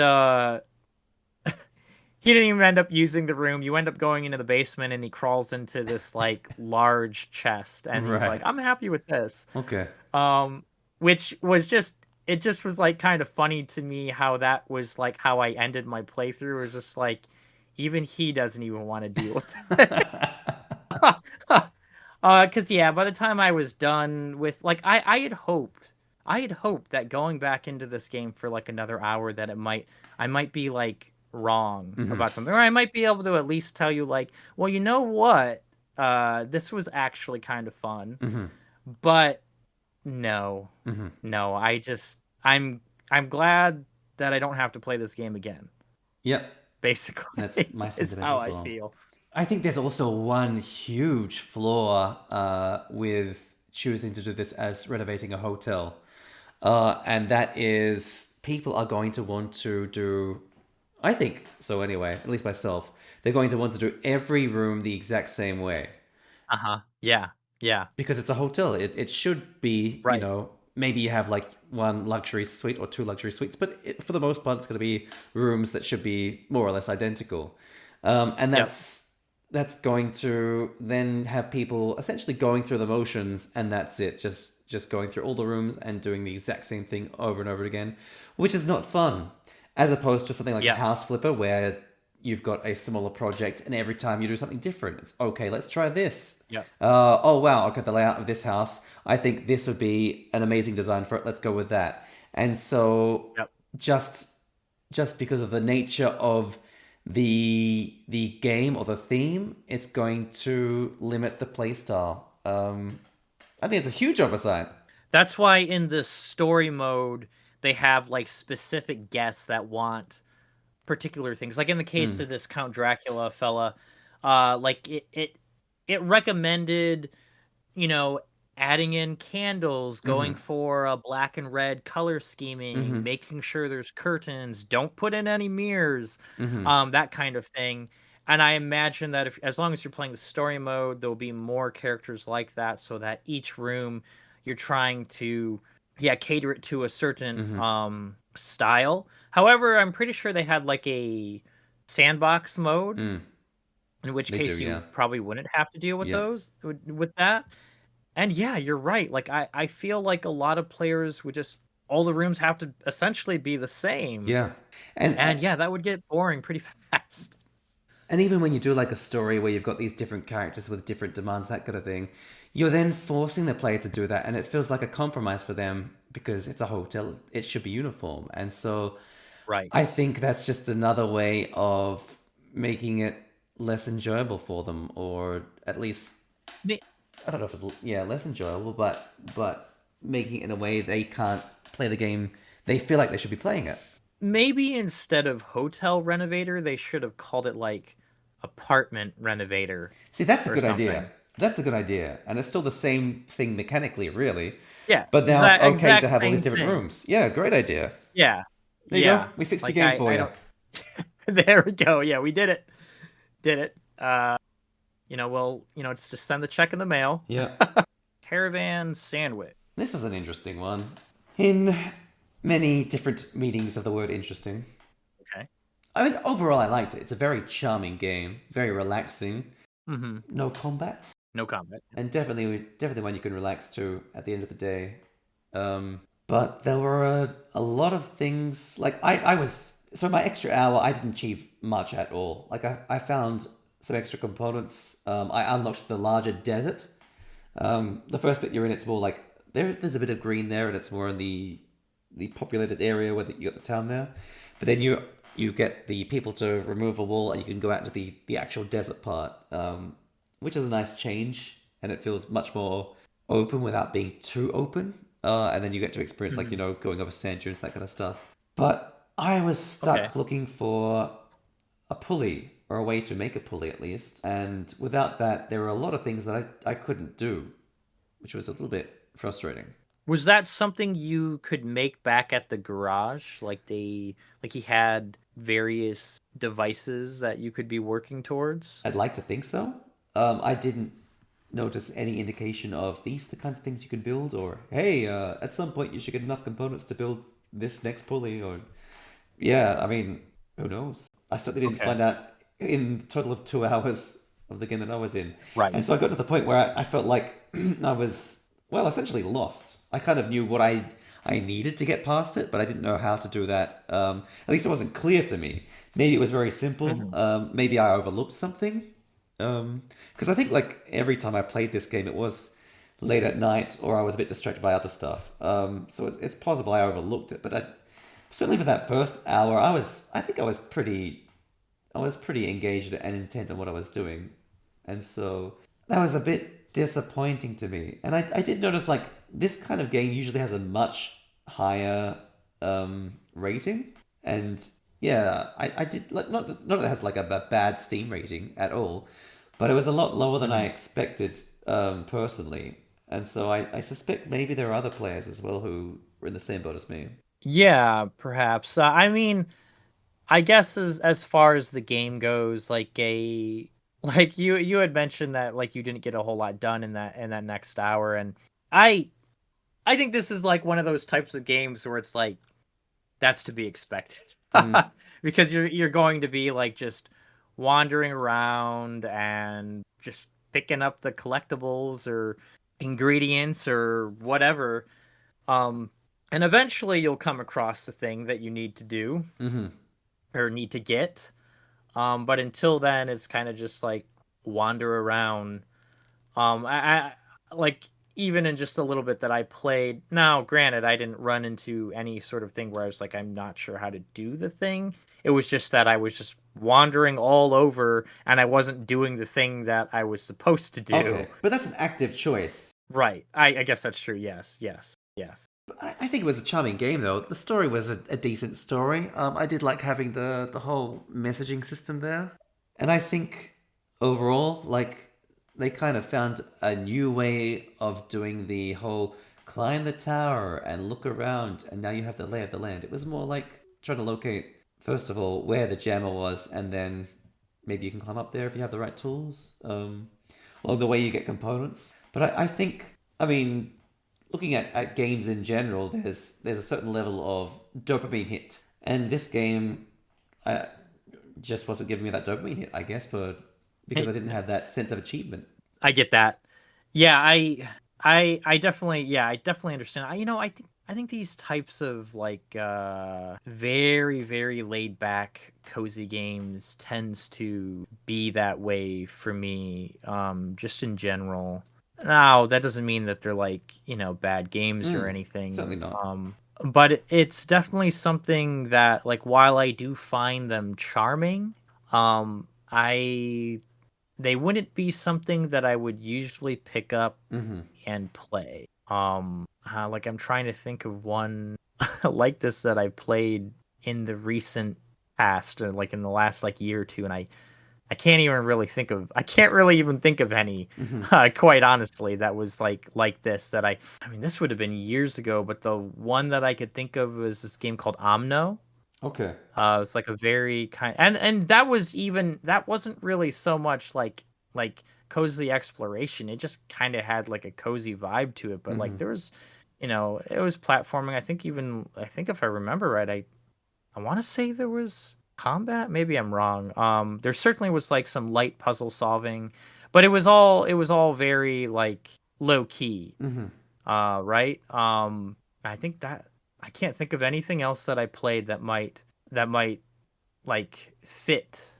he didn't even end up using the room. You end up going into the basement and he crawls into this like large chest and he's like, Right. "I'm happy with this." Okay. Um which was just it just was like kind of funny to me how that was like how I ended my playthrough. It was just like even he doesn't even want to deal with it. Cause yeah, by the time I was done with like I had hoped that going back into this game for like another hour that I might be like wrong Mhm. about something, or I might be able to at least tell you like, well, you know what? This was actually kind of fun. Mhm. But no. Mhm. No, I'm glad that I don't have to play this game again, Yep. That's basically, my is sentiments how as I well. feel. I think there's also one huge flaw with choosing to do this as renovating a hotel. And that is people are going to want to do, I think so anyway, at least myself, they're going to want to do every room the exact same way Uh-huh. Yeah. Yeah. because it's a hotel. It should be, Right. maybe you have like one luxury suite or two luxury suites, but for the most part, it's going to be rooms that should be more or less identical. And Yep. that's going to then have people essentially going through the motions, and that's it. Just going through all the rooms and doing the exact same thing over and over again, which is not fun. As opposed to something like a Yep. house flipper where you've got a smaller project and every time you do something different, it's okay, let's try this. Yep. Oh wow, okay, the layout of this house, I think this would be an amazing design for it, let's go with that. And so Yep. just because of the nature of the game or the theme, it's going to limit the playstyle. I think it's a huge oversight. That's why in the story mode they have like specific guests that want particular things. Like in the case Mm, of this Count Dracula fella, like it recommended you know, adding in candles, mm-hmm, going for a black and red color mm-hmm, scheming, making sure there's curtains, don't put in any mirrors, mm-hmm. that kind of thing. And I imagine that if as long as you're playing the story mode, there'll be more characters like that so that each room you're trying to cater it to a certain Mm-hmm. style. However, I'm pretty sure they had like a sandbox mode Mm, in which they do, case yeah. you probably wouldn't have to deal with Yeah. those with that. And yeah, you're right. Like I feel like a lot of players would just all the rooms have to essentially be the same. Yeah. And And yeah, that would get boring pretty fast. and even when you do like a story where you've got these different characters with different demands, that kind of thing, you're then forcing the player to do that, and it feels like a compromise for them because it's a hotel. It should be uniform, and so Right. I think that's just another way of making it less enjoyable for them, or at least May- I don't know if it's less enjoyable, but making it in a way they can't play the game they feel like they should be playing it. Maybe instead of hotel renovator, they should have called it like apartment renovator See, that's a or good idea. something. That's a good idea, and it's still the same thing mechanically, really. Yeah, But now it's okay to exact have all these same different thing. rooms. Yeah, great idea. Yeah, There you go. yeah. We fixed your Like game for I you. don't. There we go. Yeah, we did it. Did it. Well, it's just send the check in the mail. Yeah. Caravan Sandwich. This was an interesting one. In many different meanings of the word interesting. Okay. I mean, overall, I liked it. It's a very charming game, very relaxing. Mm-hmm. No combat, No comment. and definitely one you can relax to at the end of the day. But there were a lot of things. Like I was so my extra hour, I didn't achieve much at all. Like I found some extra components. I unlocked the larger desert. The first bit you're in, it's more like there's a bit of green there, and it's more in the populated area where you got the town there. But then you get the people to remove a wall, and you can go out into the actual desert part, which is a nice change, and it feels much more open without being too open. And then you get to experience like Mm-hmm. going over sand dunes, that kind of stuff. But I was Okay. stuck looking for a pulley or a way to make a pulley at least, and without that, there were a lot of things that I couldn't do, which was a little bit frustrating. Was that something you could make back at the garage? Like he had various devices that you could be working towards? I'd like to think so. I didn't notice any indication of these the kinds of things you can build, or hey, at some point you should get enough components to build this next pulley, or yeah, I mean, who knows? I certainly didn't Okay. find out in a total of 2 hours of the game that I was in, Right. and so I got to the point where I felt like I was essentially lost. I kind of knew what I needed to get past it, but I didn't know how to do that. At least it wasn't clear to me. Maybe it was very simple. Hmm. Maybe I overlooked something. Because I think like every time I played this game, it was late at night or I was a bit distracted by other stuff. So it's possible I overlooked it, but certainly for that first hour, I think I was pretty engaged and intent on what I was doing, and so that was a bit disappointing to me. And I did notice like this kind of game usually has a much higher rating, and yeah, I did like not that it has like a bad Steam rating at all, but it was a lot lower than I Hmm. expected personally, and so I suspect maybe there are other players as well who were in the same boat as me. Yeah, perhaps. I mean, I guess as far as the game goes, like you had mentioned that like you didn't get a whole lot done in that next hour, and I I think this is like one of those types of games where it's like that's to be expected. Mm, Because you're going to be like just wandering around and just picking up the collectibles or ingredients or whatever. Um and eventually you'll come across the thing that you need to do hmm or need to get. But until then it's kind of just like wander around. I like even in just a little bit that I played. Now, granted, I didn't run into any sort of thing where I was like, I'm not sure how to do the thing. It was just that I was just wandering all over and I wasn't doing the thing that I was supposed to do. Okay, but that's an active choice. Right. I guess that's true. Yes. Yes. Yes. I think it was a charming game, though. The story was a decent story. I did like having the whole messaging system there, and I think overall, like they kind of found a new way of doing the whole climb the tower and look around, and now you have the lay of the land. It was more like trying to locate first of all where the jammer was, and then maybe you can climb up there if you have the right tools. Along the way, you get components, but I think, I mean, looking at games in general, there's a certain level of dopamine hit, and this game just wasn't giving me that dopamine hit. I guess for because I didn't have that sense of achievement. I get that. Yeah, I definitely I definitely understand. I think these types of like very very laid back cozy games tends to be that way for me just in general. Now, that doesn't mean that they're like, bad games or anything. Certainly not. but it's definitely something that, like, while I do find them charming, I they wouldn't be something that I would usually pick up Mm-hmm. and play. Like, I'm trying to think of one like this that I played in the recent past, or like in the last like year or two, and I can't really even think of any, Mm-hmm. quite honestly, that was like this that I mean, this would have been years ago, but the one that I could think of was this game called Omno. Okay. It's like a very kind, and that wasn't really so much like cozy exploration. It just kind of had like a cozy vibe to it, but like Mm-hmm. there was, it was platforming. I think if I remember right, I want to say there was combat. Maybe I'm wrong. There certainly was like some light puzzle solving, but it was all very like low key. Mm-hmm. Right. I think that I can't think of anything else that I played that might like fit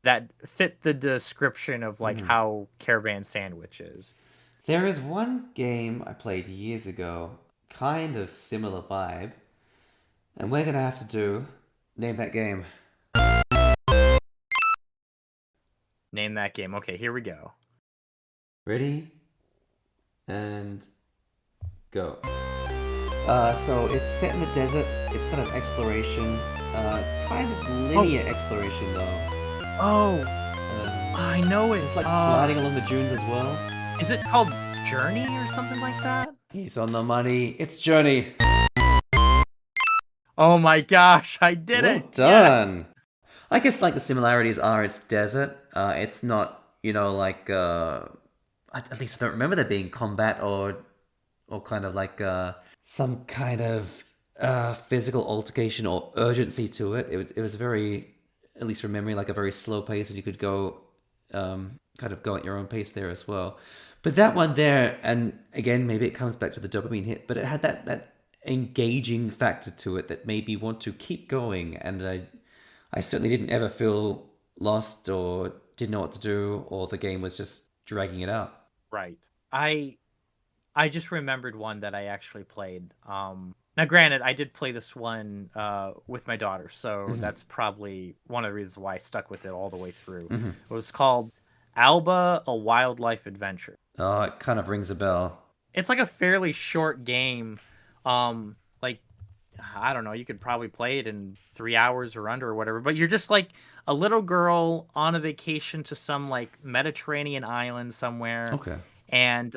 the description of like Mm-hmm. how Caravan Sandwich is. There is one game I played years ago, kind of similar vibe, and we're gonna have to do name that game. Name that game. Okay, here we go. Ready and go. So it's set in the desert. It's kind of exploration. It's kind of Oh, linear exploration though. oh, I Um, know it. it's like sliding along the dunes as well. Is it called Journey or something like that? He's on the money. It's Journey. Oh my gosh, I did Well it. Yes. done. I guess like the similarities are it's desert. It's not like at least I don't remember there being combat or kind of like some kind of physical altercation or urgency to it. It was very, at least from memory, like a very slow pace, and you could go kind of go at your own pace there as well. But that one there, and again, maybe it comes back to the dopamine hit, but it had that engaging factor to it that made me want to keep going, and I certainly didn't ever feel lost or didn't know what to do, or the game was just dragging it out. Right. I I just remembered one that I actually played. Now granted, I did play this one with my daughter, so Hmm. that's probably one of the reasons why I stuck with it all the way through. Hmm. It was called Alba: A Wildlife Adventure. Oh, it kind of rings a bell. It's like a fairly short game. Like, I don't know, you could probably play it in 3 hours or under or whatever, but you're just like a little girl on a vacation to some like Mediterranean island somewhere, Okay. and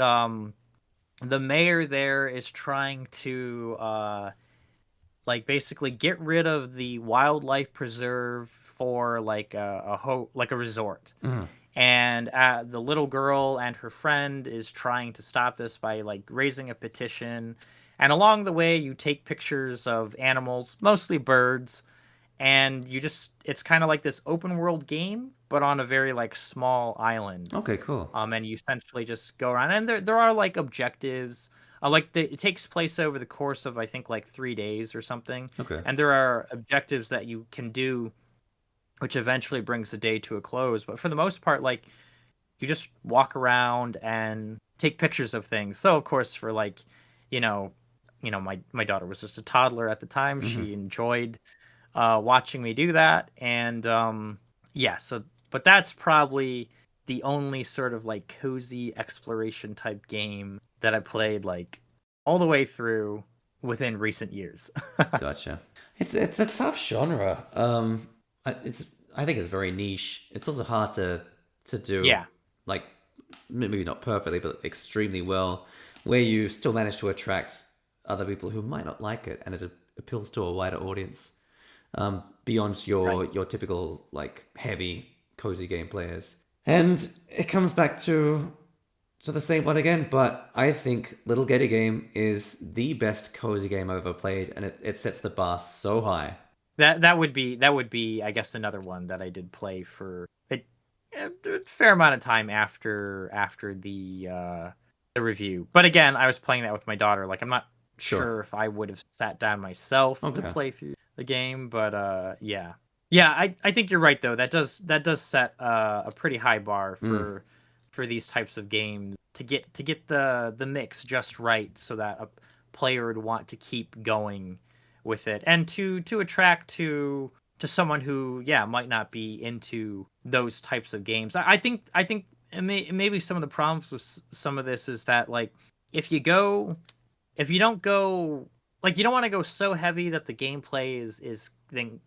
the mayor there is trying to like basically get rid of the wildlife preserve for like like a resort. Hmm. And the little girl and her friend is trying to stop this by like raising a petition. And along the way, you take pictures of animals, mostly birds, and it's kind of like this open world game, but on a very like small island. Okay, cool. And you essentially just go around, and there are like objectives. It takes place over the course of I think like 3 days or something, Okay. and there are objectives that you can do, which eventually brings the day to a close. But for the most part, like you just walk around and take pictures of things. So of course, for like, you know, my daughter was just a toddler at the time. Hmm. She enjoyed watching me do that, and yeah. So, but that's probably the only sort of like cozy exploration type game that I played like all the way through within recent years. Gotcha. It's a tough genre. It's I think it's very niche. It's also hard to do, Yeah, like maybe not perfectly, but extremely well, where you still manage to attract other people who might not like it, and it appeals to a wider audience beyond right. your typical like heavy cozy game players. And it comes back to the same one again, but I think Little Getty Game is the best cozy game I've ever played, and it sets the bar so high. That would be I guess another one that I did play for a fair amount of time after the review. But again, I was playing that with my daughter. Like I'm not Sure. sure if I would have sat down myself to Okay. play through the game, but yeah. Yeah, I think you're right though. That does set a pretty high bar Mm. for these types of games to get the mix just right so that a player would want to keep going with it, and to attract to someone who might not be into those types of games. I think maybe some of the problems with some of this is that, like, if you don't go, like, you don't want to go so heavy that the gameplay is then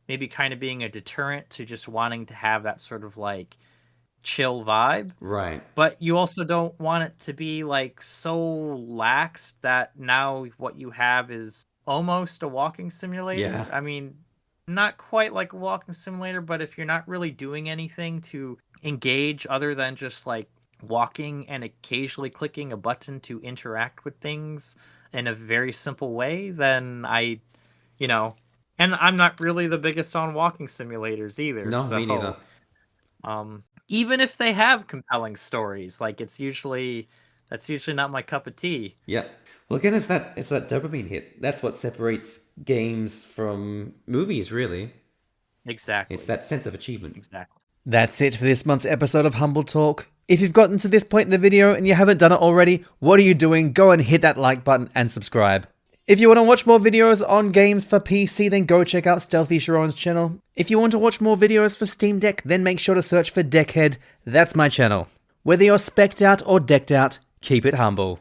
maybe kind of being a deterrent to just wanting to have that sort of like chill vibe. Right. But you also don't want it to be like so lax that now what you have is almost a walking simulator. Yeah. I mean, not quite like a walking simulator, but if you're not really doing anything to engage other than just like walking and occasionally clicking a button to interact with things in a very simple way, then and I'm not really the biggest on walking simulators either. No, me neither. Even if they have compelling stories, like that's usually not my cup of tea. Yeah. Well, again, it's that dopamine hit. That's what separates games from movies, really. Exactly. It's that sense of achievement. Exactly. That's it for this month's episode of Humble Talk. If you've gotten to this point in the video and you haven't done it already, what are you doing? Go and hit that like button and subscribe. If you want to watch more videos on games for PC, then go check out Stealthy Shiroean's channel. If you want to watch more videos for Steam Deck, then make sure to search for Deckhead. That's my channel. Whether you're specced out or decked out, keep it humble.